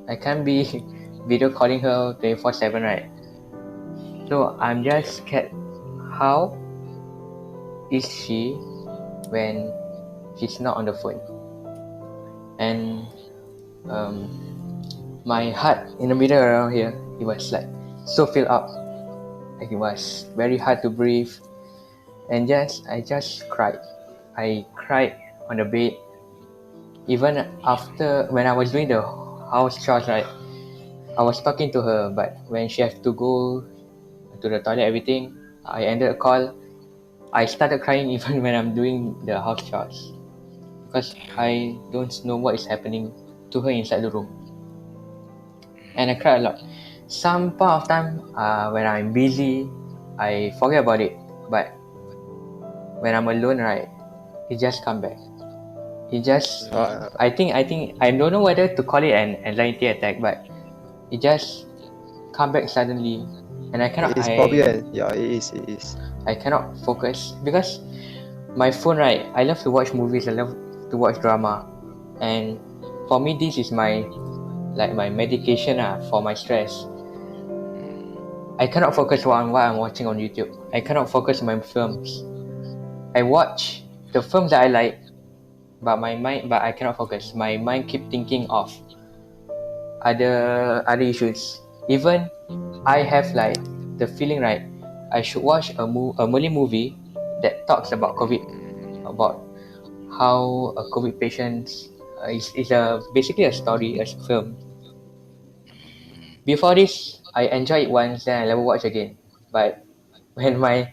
I can't be video calling her 24/7, right? So I'm just scared. How is she when she's not on the phone? And um, my heart in the middle around here, it was like so filled up. Like it was very hard to breathe. And I just cried. I cried on the bed. Even after when I was doing the house chores, right? I was talking to her, but when she had to go to the toilet, everything, I ended a call. I started crying even when I'm doing the house chores because Damn. I don't know what is happening to her inside the room, and I Mm, cried a lot. Some part of time, when I'm busy, I forget about it. But when I'm alone, right, it just come back. It just, Uh, I think I don't know whether to call it an anxiety attack, but it just come back suddenly, and it's probably yeah, it is. It is. I cannot focus because my phone, right, I love to watch movies, I love to watch drama, and for me this is my medication for my stress. I cannot focus on what I'm watching on YouTube. I cannot focus on my films. I watch the films that I like, but I cannot focus. My mind keep thinking of other issues. Even I have like the feeling, right, I should watch a Malay movie that talks about COVID, about how a COVID patient is basically a story, a film. mm, Before this, I enjoyed it once, then I never watch again. But when my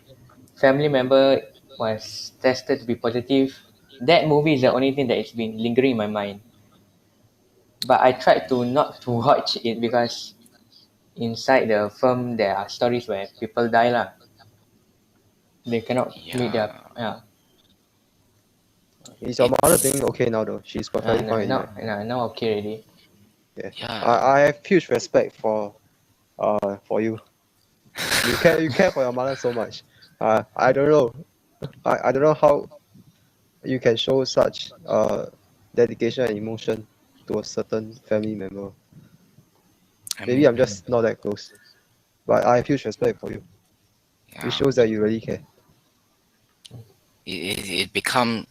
family member was tested to be positive, that movie is the only thing that has been lingering in my mind. But I tried to not to watch it because inside the film there are stories where people die lah. They cannot meet their yeah. yeah. Is your mother doing It's okay now though? She's perfectly fine already, right? Now okay already. Yeah. yeah. I have huge respect for you. You care for your mother so much. I don't know. I don't know how. you can show such dedication and emotion to a certain family member. I Maybe mean, I'm just not that close, but I have huge respect for you. It yeah, shows that you really care. it become,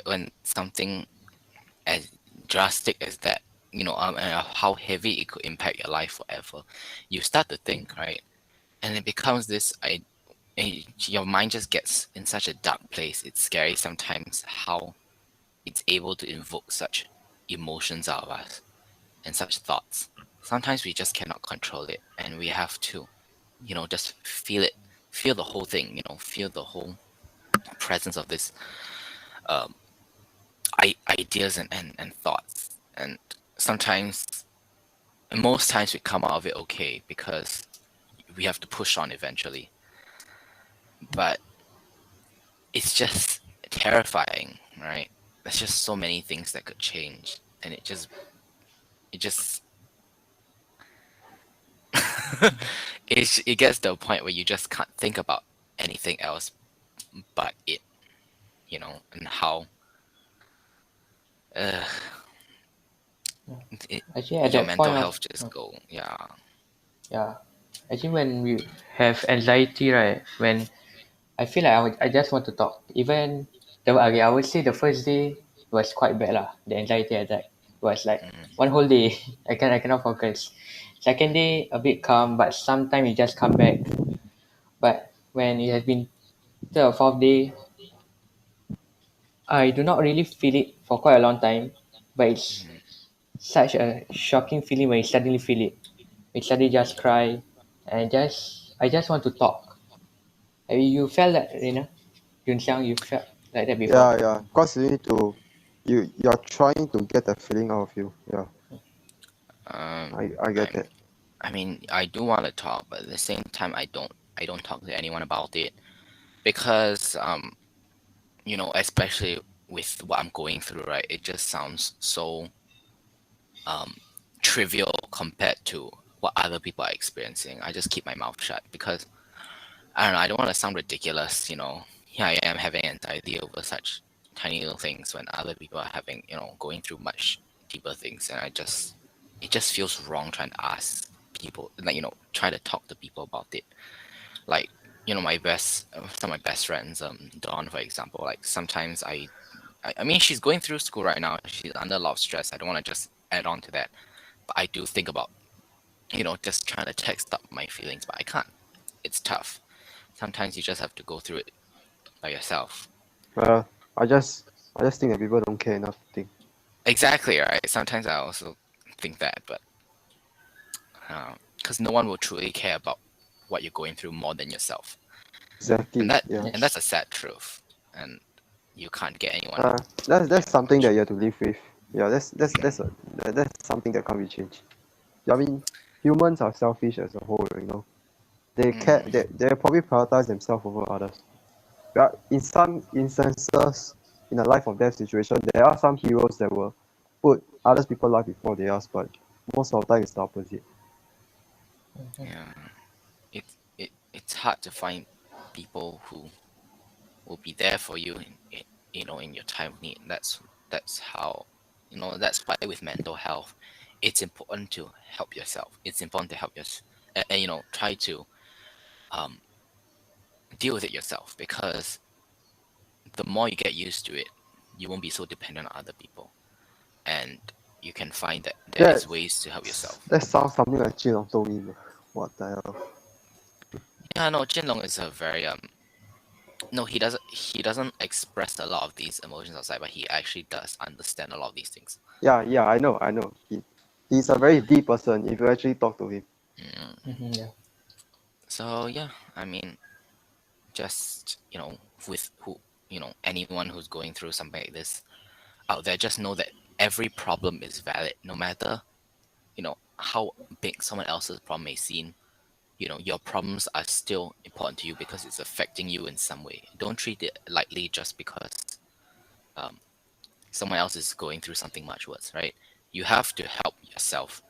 when something as drastic as that, and how heavy it could impact your life forever, you start to think, right? And it becomes this, your mind just gets in such a dark place. It's scary sometimes how it's able to invoke such emotions out of us and such thoughts. Sometimes we just cannot control it, and we have to, just feel it, feel the whole thing, feel the whole presence of this ideas and thoughts. And sometimes, and most times, we come out of it okay because we have to push on eventually. But it's just terrifying, right? There's just so many things that could change, and it just it gets to a point where you just can't think about anything else but it, and how uh, Yeah. it, Actually, at your that mental point of health just go, yeah. yeah, actually when we have anxiety, right? When I feel like I just want to talk. Even okay, I would say the first day was quite bad lah. The anxiety attack was like Mm, one whole day. I cannot focus. Second day a bit calm, but sometimes it just come back. But when it has been third or fourth day, I do not really feel it for quite a long time. But it's mm. such a shocking feeling when you suddenly feel it. You suddenly just cry, and I just want to talk. Have you felt that, Rina? Yun Xiang, you felt like that before? Yeah, yeah. Because you need to, you're trying to get the feeling out of you. Yeah, um I get i'm that. I mean, I do want to talk, but at the same time, I don't talk to anyone about it because, especially with what I'm going through, right? It just sounds so um trivial compared to what other people are experiencing. I just keep my mouth shut because I don't know. I don't want to sound ridiculous. Here I am having anxiety over such tiny little things when other people are having, going through much deeper things, and it just feels wrong trying to ask people, like, try to talk to people about it. Like, some of my best friends, Dawn, for example. Like sometimes I mean, she's going through school right now. She's under a lot of stress. I don't want to just add on to that, but I do think about, just trying to text up my feelings, but I can't. It's tough. Sometimes you just have to go through it by yourself. Uh, I just, I just think that people don't care enough to think. Exactly, right? Sometimes I also think that, but because no one will truly care about what you're going through more than yourself, and Exactly. that Yeah. and that's Yes. a sad truth, and you can't get anyone to That's care that something that much. you have to live with. Yeah, that's something that can't be changed. I mean, humans are selfish as a whole. They care. Mm, They probably prioritize themselves over others. But in some instances, in a life or death situation, there are some heroes that will put others people's life before theirs. But most of the time, it's the opposite. yeah, it's hard to find people who will be there for you in your time of need. That's how, that's why with mental health, it's important to help yourself. It's important to help yourself, and try to um deal with it yourself, because the more you get used to it, you won't be so dependent on other people, and you can find that there is That ways to help yourself. that sounds something like Jin told me. What the hell? Yeah, no, Jinlong is a very no, he doesn't express a lot of these emotions outside, but he actually does understand a lot of these things. Yeah, yeah, I know. He's a very deep person. If you actually talk to him. Mm. Mm-hmm, yeah. So yeah, I mean, just with who anyone who's going through something like this out there, just know that every problem is valid, no matter how big someone else's problem may seem. Your problems are still important to you because it's affecting you in some way. Don't treat it lightly just because um, someone else is going through something much worse, right? You have to help yourself.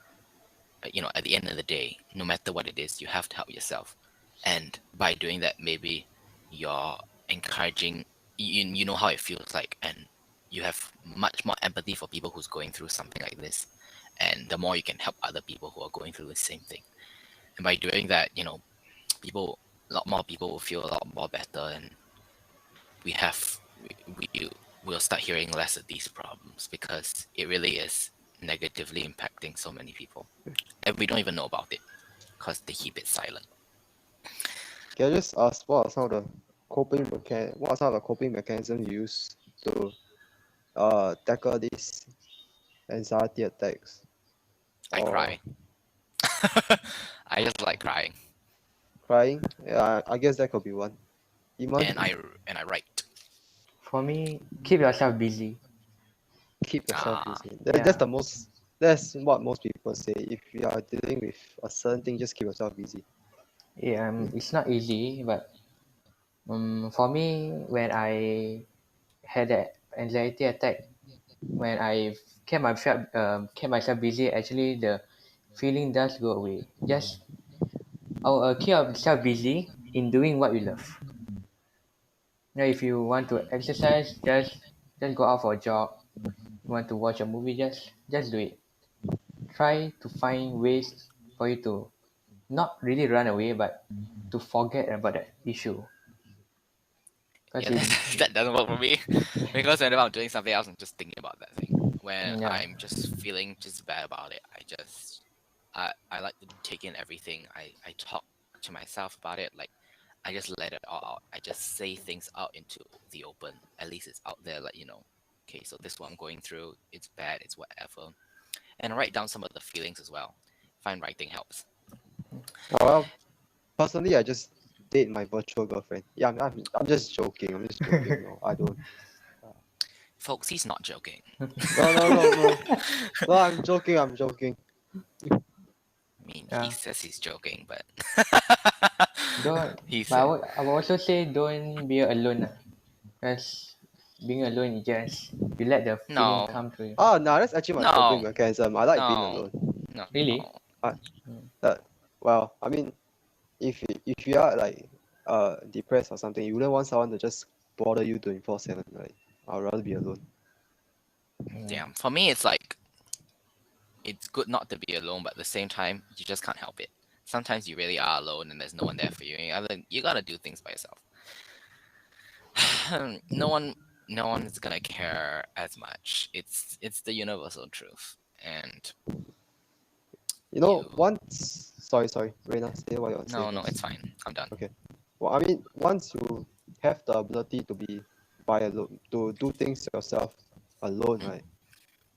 At the end of the day, no matter what it is, you have to help yourself, and by doing that, maybe you're encouraging. you know how it feels like, and you have much more empathy for people who's going through something like this, and the more you can help other people who are going through the same thing. And by doing that, a lot more people will feel a lot more better, and we have we will start hearing less of these problems, because it really is negatively impacting so many people, and we don't even know about it because they keep it silent. Can I just ask what are some of the coping mechanisms you use to tackle these anxiety attacks? I Or cry. I just like crying, crying? Yeah, I guess that could be one. Iman, and I write. For me, keep yourself busy. keep yourself Ah, busy. Yeah, That's what most people say. If you are dealing with a certain thing, just keep yourself busy. yeah. It's not easy, but for me, when I had that anxiety attack, when I kept myself busy, actually the feeling does go away. Just keep yourself busy in doing what you love. Now, if you want to exercise, just go out for a jog. You want to watch a movie, just do it. Try to find ways for you to not really run away, but to forget about that issue. Because yeah, that doesn't work for me, because whenever I'm doing something else, I'm just thinking about that thing. When yeah, I'm just feeling just bad about it, I like to take in everything. I talk to myself about it. Like, I just let it all out. I just say things out into the open. At least it's out there. Like, okay, so this is what I'm going through. It's bad. It's whatever. And I write down some of the feelings as well. Find writing helps. Well, personally, I just date my virtual girlfriend. Yeah, I'm just joking. I'm just joking. No, I don't. Folks, he's not joking. No. No, I'm joking. I'm joking. I mean, he yeah. says he's joking, but Don't. he But said I would also say don't be alone. Because being alone is just you let the feeling no, come to you. Oh, no, that's actually my coping no, mechanism. I like being no, alone. no. Really? I, Mm. well, I mean, if you are like depressed or something, you wouldn't want someone to just bother you 24/7, right? I'd rather be alone. Yeah. Yeah, for me, it's like it's good not to be alone, but at the same time, you just can't help it. Sometimes you really are alone, and there's no one there for you. You gotta do things by yourself. no one, no one's gonna care as much. It's the universal truth, and You know, you. once sorry, Reina, say what you want to say No, first. it's fine. I'm done. Okay. Well, I mean, once you have the ability to be by alone, to do things yourself alone, right?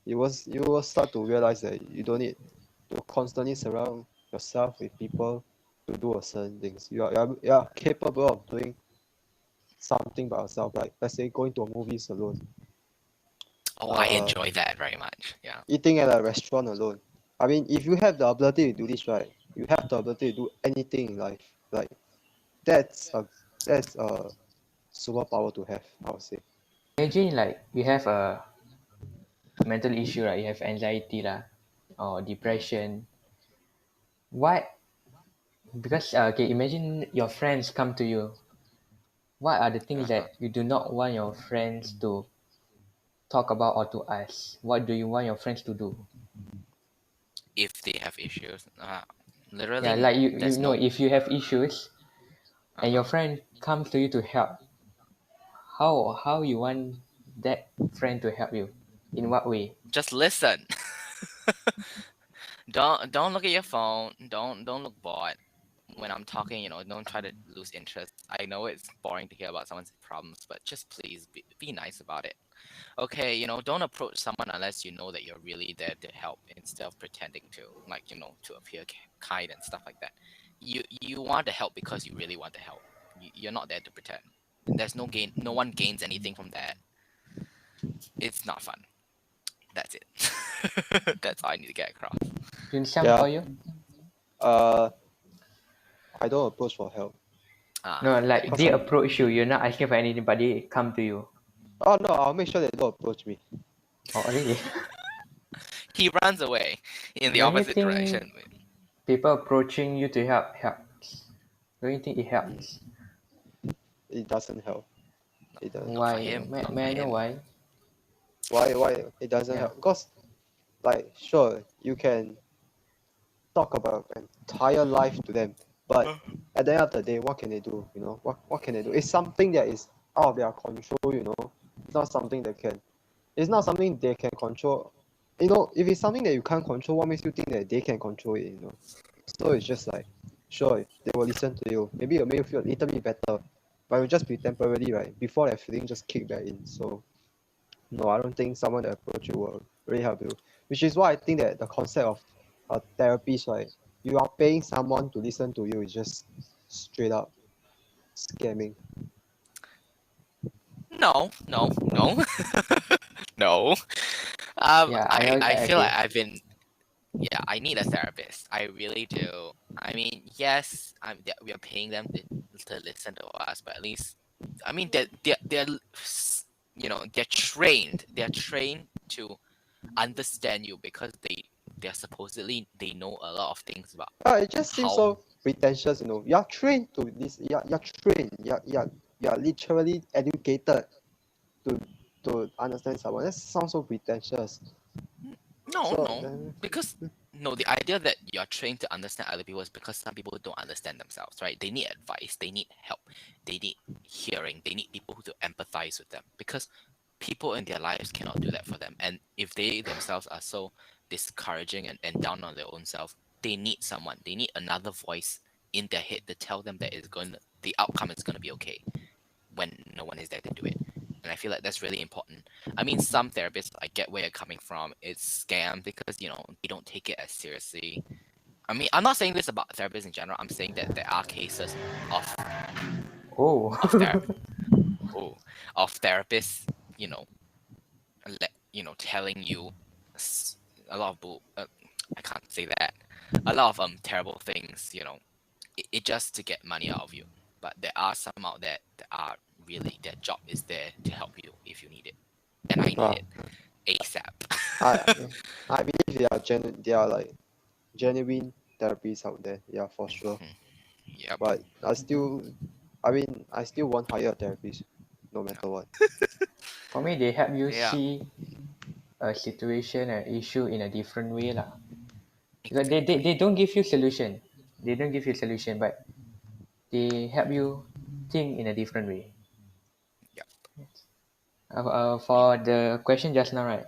You will start to realize that you don't need to constantly surround yourself with people to do a certain things. You are capable of doing something by yourself, like let's say going to a movies alone, Oh, I uh, enjoy that very much. Yeah. eating at a restaurant alone. I mean, if you have the ability to do this, right, you have the ability to do anything in life. Like that's a that's a superpower to have, I would say. Imagine like you have a mental issue, right? You have anxiety lah, or Mm. depression. What? Because okay, imagine your friends come to you. What are the things Uh-huh. that you do not want your friends to talk about or to ask? What do you want your friends to do? If they have issues, Yeah, literally, like you there's know, no. if you have issues and your Uh-huh. friend comes to you to help, how you want that friend to help you? In what way? Just listen. Don't look at your phone. Don't look bored when I'm talking. Don't try to lose interest. I know it's boring to hear about someone's problems, but just please be nice about it. Okay, don't approach someone unless you know that you're really there to help, instead of pretending to, like, to appear kind and stuff like that. You want to help because you really want to help. You're not there to pretend. There's no gain. No one gains anything from that. It's not fun. That's it. That's all I need to get across. Yun siyang Yeah. for you? Uh, I don't approach for help. Ah, No, like Cause they I'm, approach you. You're not asking for anybody come to you. oh no, I'll make sure they don't approach me. Oh, really? he runs away in the Don't you opposite think direction. people approaching you to help helps? Don't you think it helps? It doesn't help. It doesn't. Not for Why? him. Not for May I know him. why? Why it doesn't Yeah. help? Because like sure you can talk about entire life to them, but at the end of the day, what can they do? You know, what can they do? It's something that is out of their control. You know, it's not something that can. It's not something they can control. You know, if it's something that you can't control, what makes you think that they can control it? You know, so it's just like, sure, they will listen to you. Maybe it'll make you feel a little bit better, but it will just be temporarily, right? Before that feeling just kick back in. So no, I don't think someone that approach you will really help you. Which is why I think that the concept of a therapist, right? You are paying someone to listen to you is just straight up scamming. No, no, no, no. Yeah, I feel like okay. I've been. Yeah, I need a therapist. I really do. I mean, yes, we are paying them to listen to us, but at least, I mean, they're trained. They're trained to understand you because they're supposedly they know a lot of things about It just seems how. so pretentious, you know. You're trained to this, you're trained, you're literally educated to to understand someone. That sounds so pretentious. No, So no, because no, the idea that you're trained to understand other people is because some people don't understand themselves, right? They need advice, they need help, they need hearing, they need people to empathize with them because people in their lives cannot do that for them. And if they themselves are so discouraging and down on their own self, they need someone, they need another voice in their head to tell them that the outcome is gonna be okay when no one is there to do it. And I feel like that's really important. I mean, some therapists, I get where you're coming from. It's scam because, they don't take it as seriously. I mean, I'm not saying this about therapists in general. I'm saying that there are cases of Oh. of ther- oh, of therapists, you know, telling you a lot of I can't say that. A lot of terrible things, it just to get money out of you. But there are some out there that are really their job is there to help you if you need it, and I need uh, it ASAP. I I believe they are like genuine therapies out there, yeah, for sure. Yep. But I still want higher therapies, no matter what. For me, they help you Yeah. see a situation, an issue in a different way lah. Because they Exactly. don't give you solution. They don't give you solution, but they help you think in a different way. Yep. For the question just now, right?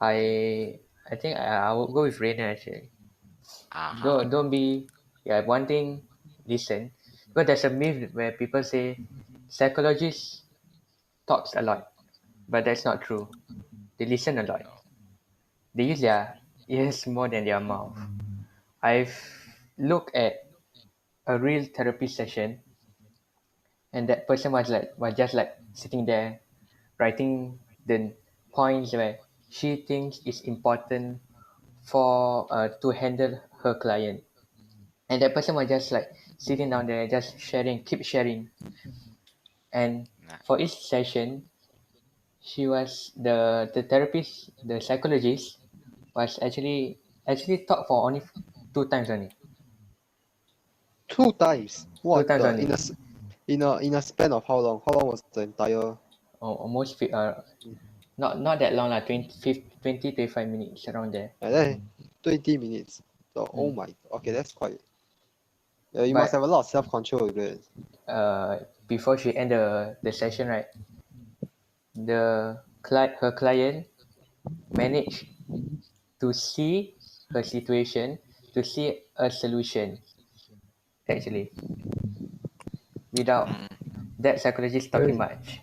I think I will go with Rainer actually. Uh huh. Don't be, yeah, one thing, listen. Because there's a myth where people say psychologists talks a lot, but that's not true. They listen a lot. No. They use their ears more than their mouth. I've looked at a real therapy session, and that person was just like sitting there writing the points where she thinks is important for to handle her client, and that person was just like sitting down there just sharing, keep sharing. And Nah. for each session, she was the therapist, the psychologist was actually talk for only 2 times only. Two times. Two What times the only. in a span of how long? How long was the entire Almost not that long lah, 25 minutes around there. and then 20 minutes. So oh Mm. my, okay, that's quite, yeah, you must But have a lot of self control with it. before she end the session, right, her client managed to see her situation, to see a solution actually, without Mm, that psychologist talking Really? much.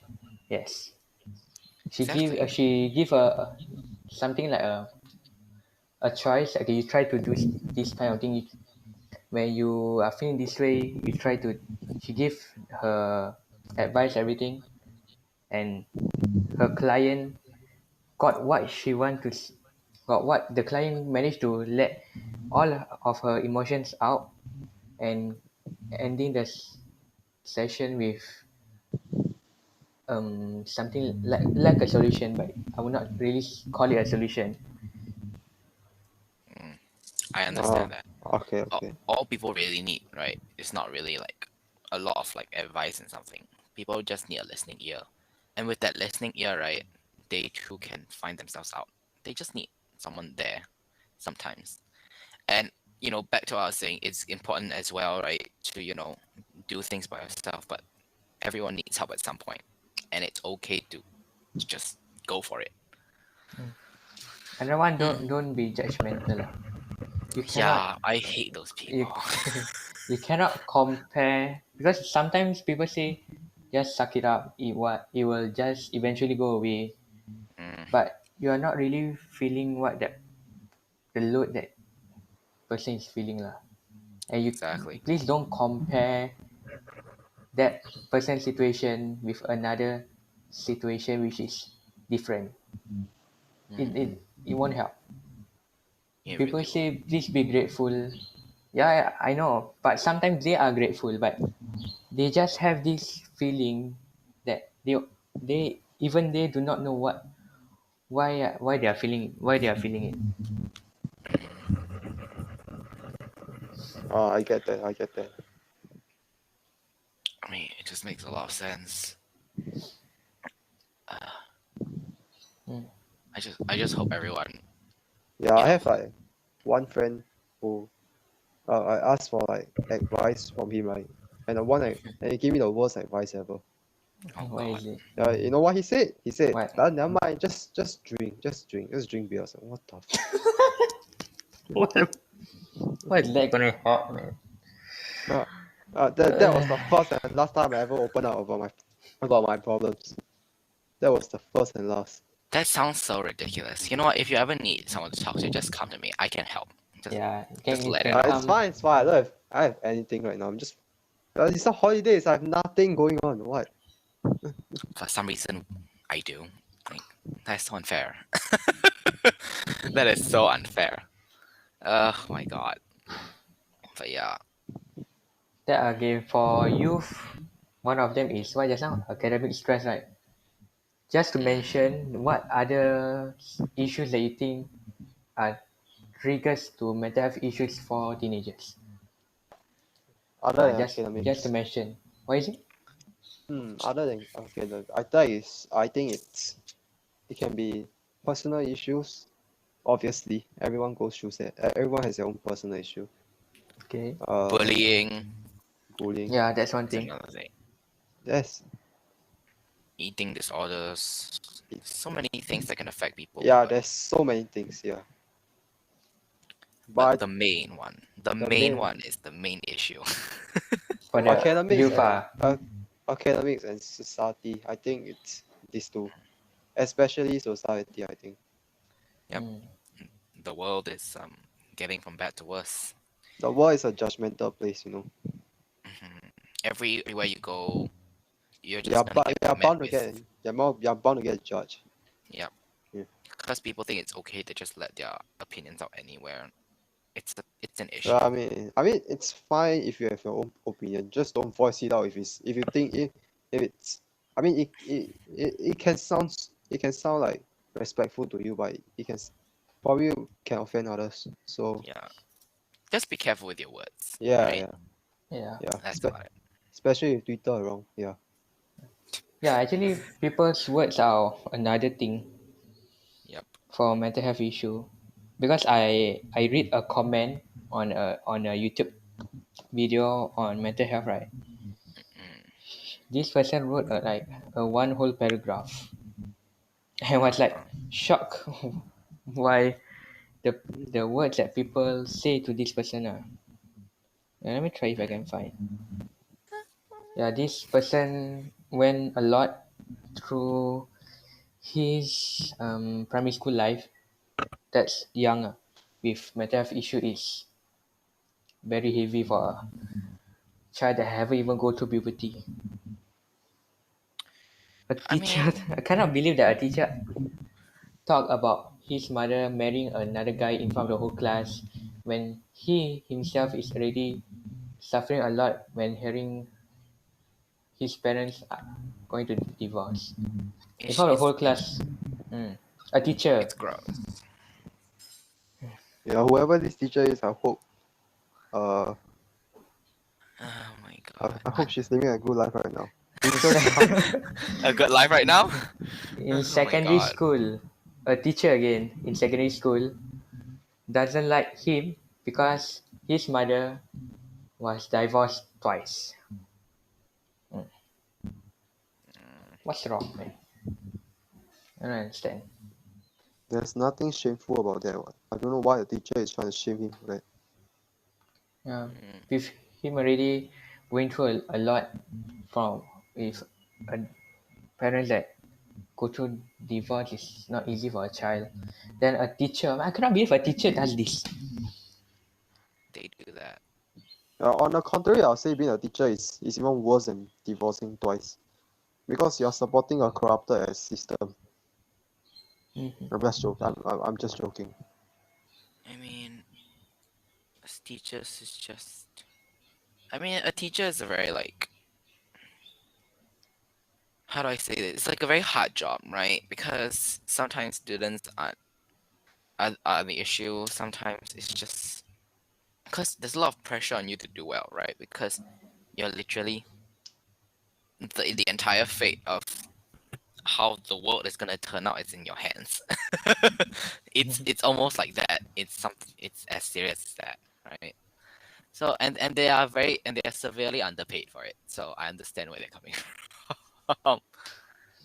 Yes, exactly. she give a something like a choice. Okay, you try to do this kind of thing. When you are feeling this way, you try to. She give her advice, everything, and her client got what she want to. Got what the client managed to let all of her emotions out, and ending the session with something like a solution, but I would not really call it a solution. Mm, I Ah, understand that. okay, All, okay. all people really need, right? It's not really like a lot of like advice and something. People just need a listening ear. And with that listening ear, right, they too can find themselves out. They just need someone there sometimes. And back to what I was saying, it's important as well, right, to do things by yourself. But everyone needs help at some point, and it's okay to just go for it. Another one, don't be judgmental lah. You cannot Yeah, I hate those you people. you cannot compare, because sometimes people say just suck it up, it will just eventually go away, Mm, but you are not really feeling what the load that person is feeling lah. And you exactly. please don't compare that person's situation with another situation which is different. It won't help. It People really won't. say please be grateful. Yeah, I know, but sometimes they are grateful, but they just have this feeling that they do not know why they are feeling it. I get that. I get that. I mean, it just makes a lot of sense. Mm. I just hope everyone, Yeah, you I know, have like one friend who I asked for like advice from him, right? And and he gave me the worst advice ever. oh What God, is it? You know what he said? He said, What? never mind, just drink, just drink beer." I was like, what the What is that gonna help, man? fuck? That was the first and last time I ever opened up about my problems. That was the first and last. that sounds so ridiculous. You know what? If you ever need someone to talk to, just come to me. I can help. Just Yeah, just you let it can out. It's come. fine, it's fine. I have anything right now. I'm just it's not holidays. I have nothing going on. What? For some reason, I do. Like, that's so unfair. That is so unfair. Oh my God. But yeah. That again for youth, one of them is what just now? Academic stress, right? Just to mention, what other issues that you think are triggers to mental health issues for teenagers? Other than Just to academics. mention. What is it? Other than academic, I think it can be personal issues. Obviously, everyone goes through that. Everyone has their own personal issue. Okay. Uh, Bullying bullying. Yeah, that's one is thing. another thing. Yes. Eating disorders. So many things that can affect people. Yeah, But there's so many things. Yeah. but But the main one, the the main main one is the main issue. For the academics youth, and academics and society. I think it's these two, especially society. I think Yep. The world is getting from bad to worse. the world is a judgmental place. You know. Everywhere you go, you're You're just gonna get met bound to with, get you're bound to get judged. yep. Yeah. Because people think it's okay to just let their opinions out anywhere. It's an Yeah, issue. I mean, it's fine if you have your own opinion. Just don't voice it out if you think if it's. I mean, it can sound like respectful to you, but it can probably can offend others. So Yeah. Just be careful with your words, yeah, right? yeah. yeah. That's about it. Especially with Twitter around. Yeah. Yeah, actually people's words are another thing Yep. for mental health issue. Because I read a comment on a YouTube video on mental health, right? This person wrote a one whole paragraph. I was like Uh, shocked why the words that people say to this person are. Let me try if I can find. Yeah, this person went a lot through his primary school life. That's young. With mental health issue is very heavy for a child that haven't even go through puberty. A I teacher, mean, I cannot believe that a teacher talked about his mother marrying another guy in front of the whole class when he himself is already suffering a lot when hearing his parents are going to divorce. In it's front of the it's whole class, a teacher. it's gross. Yeah. Whoever this teacher is, uh, Oh my God. I hope she's living a good life right now. So that A good life right now? in Oh my secondary god. school, a teacher again in secondary school doesn't like him because his mother was divorced twice. Mm. What's wrong, man? I don't understand. There's nothing shameful about that one. I don't know why the teacher is trying to shame him for that. With him already going through a lot from with a parents that go through divorce is not easy for a child. Then a teacher, I cannot believe a teacher does this. They do that. On the contrary, I'll say being a teacher is even worse than divorcing twice. Because you're supporting a corrupted system. I'm just joking. I'm just joking. I mean, as teachers is just. I mean, a teacher is a very like. How do I say this? It's like a very hard job, right? Because sometimes students are the issue. Sometimes it's just because there's a lot of pressure on you to do well, right? Because you're literally the entire fate of how the world is gonna turn out is in your hands. It's almost like that. It's as serious as that, right? So and they are severely underpaid for it. So I understand where they're coming from.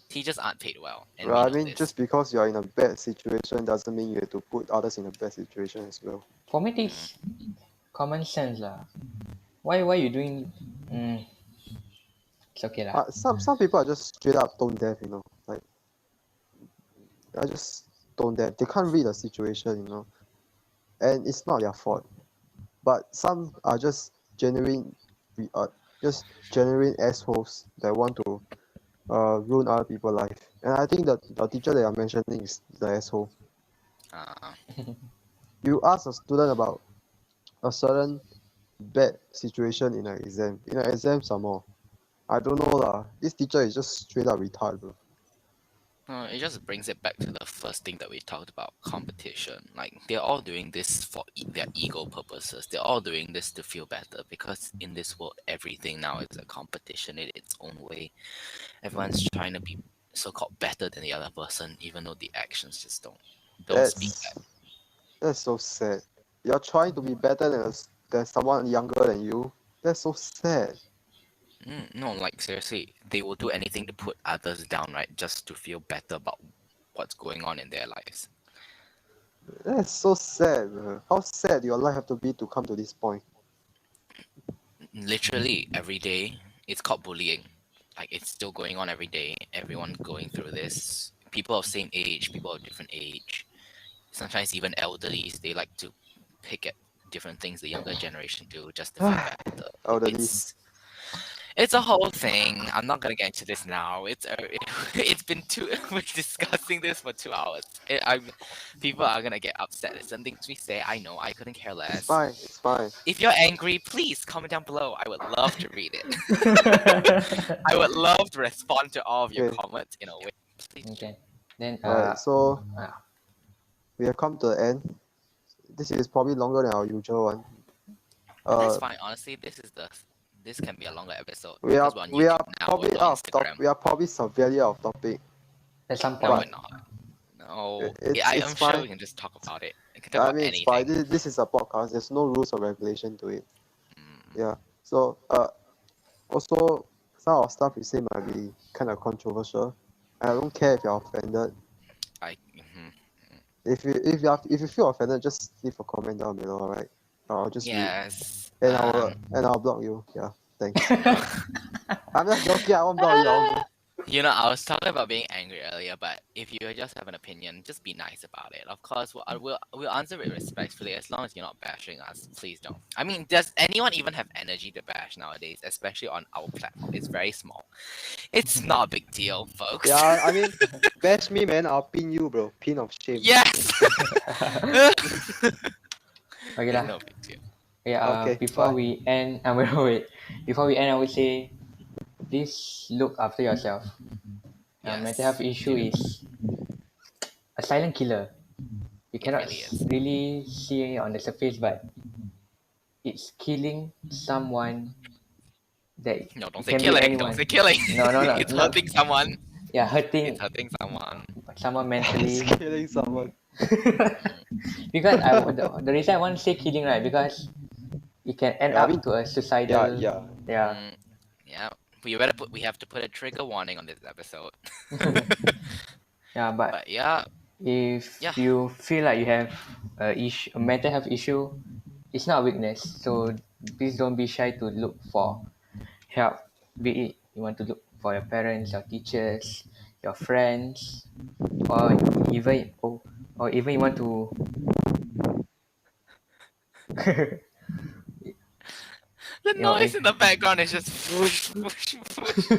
Teachers aren't paid well, and Well, we I know mean, this. just because you're in a bad situation doesn't mean you have to put others in a bad situation as well. For me, it's common sense lah. Why you doing? It's okay lah. Some people are just straight up tone deaf, you know. Like, they're just tone deaf. They can't read the situation, you know. And it's not their fault. But some are just genuine assholes that want to ruin other people's life. And I think that the teacher that you're mentioning is the asshole. Uh, You ask a student about a certain bad situation in an exam some more. I don't know lah. This teacher is just straight up retarded, bro. it just brings it back to the first thing that we talked about, competition. Like they're all doing this for their ego purposes. They're all doing this to feel better because in this world, everything now is a competition in its own way. Everyone's trying to be so-called better than the other person, even though the actions just don't speak that. That's so sad. You're trying to be better than someone younger than you. That's so sad. No, like seriously, they will do anything to put others down, right? Just to feel better about what's going on in their lives. That's so sad, bro. How sad your life have to be to come to this point? Literally every day, it's called bullying. Like it's still going on every day. Everyone going through this. People of same age, people of different age. Sometimes even elderlies, they like to pick at different things the younger generation do just to feel better. Elderlies. It's a whole thing. I'm not gonna get into this now. It's been we're discussing this for 2 hours. People are gonna get upset at some things we say. I know. I couldn't care less. It's fine. If you're angry, please comment down below. I would love to read it. I would love to respond to all of your Okay. comments in a way. Please. Okay. Then Alright, so ah. we have come to the end. This is probably longer than our usual one. That's fine. Honestly, this can be a longer episode We are because we're on we YouTube are now. probably We're on out of topic. Instagram. We are probably severely out of topic. At some No, point. we're not. No, It's I'm sure fine. we can just talk about it. We can talk I about mean, it's fine. anything. This is a podcast. There's no rules or regulation to it. Yeah. So also some of our stuff we say might be kind of controversial. I don't care if you're offended. If you feel offended, just leave a comment down below, alright? I'll just Yes. read. And I'll block you. Yeah. Thanks. I'm just joking. I won't block you. I won't block. I was talking about being angry earlier, but if you just have an opinion, just be nice about it. Of course, we'll answer it respectfully as long as you're not bashing us. Please don't. I mean, does anyone even have energy to bash nowadays, especially on our platform? It's very small. It's not a big deal, folks. Yeah, I mean, bash me, man. I'll pin you, bro. Pin of shame. Yes. Okay lah. No big deal. Yeah. Okay, Before bye. we end, wait. Before we end, I would say, please look after yourself. Mental health issue is a silent killer. You cannot really is. really see it on the surface, but it's killing someone that No, don't it say can be killing. Don't anyone. say killing. No, It's not hurting someone. yeah, It's hurting hurting someone. someone It's mentally. killing someone. Because the reason I want to say killing, right? Because it can end Yeah, I up mean, to a suicidal. yeah. Yeah. Mm, yeah. We have to put a trigger warning on this episode. Yeah, but But yeah, if yeah. you feel like you have a mental health issue, it's not a weakness. So please don't be shy to look for help. Be it you want to look for your parents, your teachers, your friends, or even you want to. The you know, noise in the background is just whoosh, whoosh, whoosh.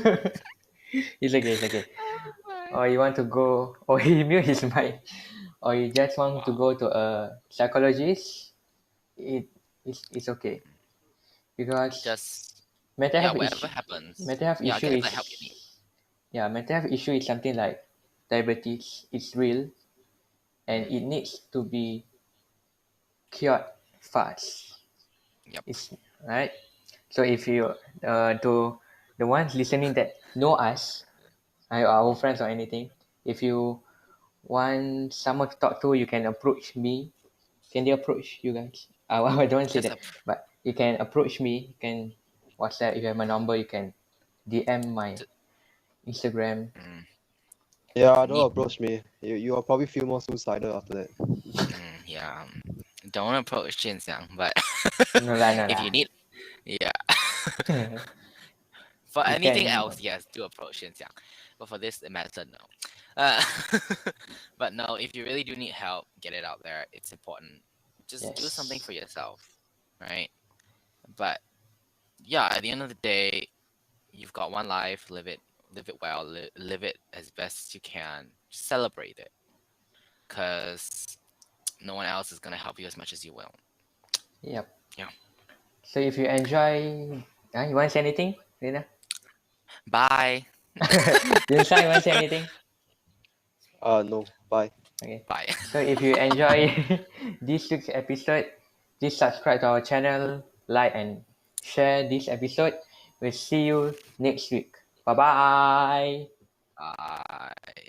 it's okay, it's okay. Oh my. Or you want to go, or he mute his mic, or you just want to Wow. go to a psychologist, it's okay because Just mental yeah, health whatever issue, happens. mental health Yeah, issue get the is help you need. yeah, mental health issue is something like diabetes. It's real and Mm, it needs to be cured fast. yep. It's right. So if you to the ones listening that know us, our Mm, friends or anything, if you want someone to talk to, you can approach me. Can they approach you guys? I don't want to say just that, but you can approach me. You can WhatsApp. If you have my number, you can DM my Instagram. mm, if Yeah, you don't need approach me. You'll probably feel more suicidal after that. yeah, don't approach Jinxiang, but No lah, no if lah. you need yeah. For You anything can. else, yes, do approach Jinxiang. But for this matter, no. Uh, but no, if you really do need help, get it out there. It's important. Just do something Yes. for yourself, right? But yeah, at the end of the day, you've got one life. Live it well. Live it as best you can. Celebrate it, cause no one else is gonna help you as much as you will. Yep. Yeah. So if you enjoy, you want to say anything, Rina? Bye. Yunsa, you want to say anything? No. Bye. Okay. Bye. So if you enjoy this week's episode, please subscribe to our channel, like and share this episode. We'll see you next week. Bye bye. Bye.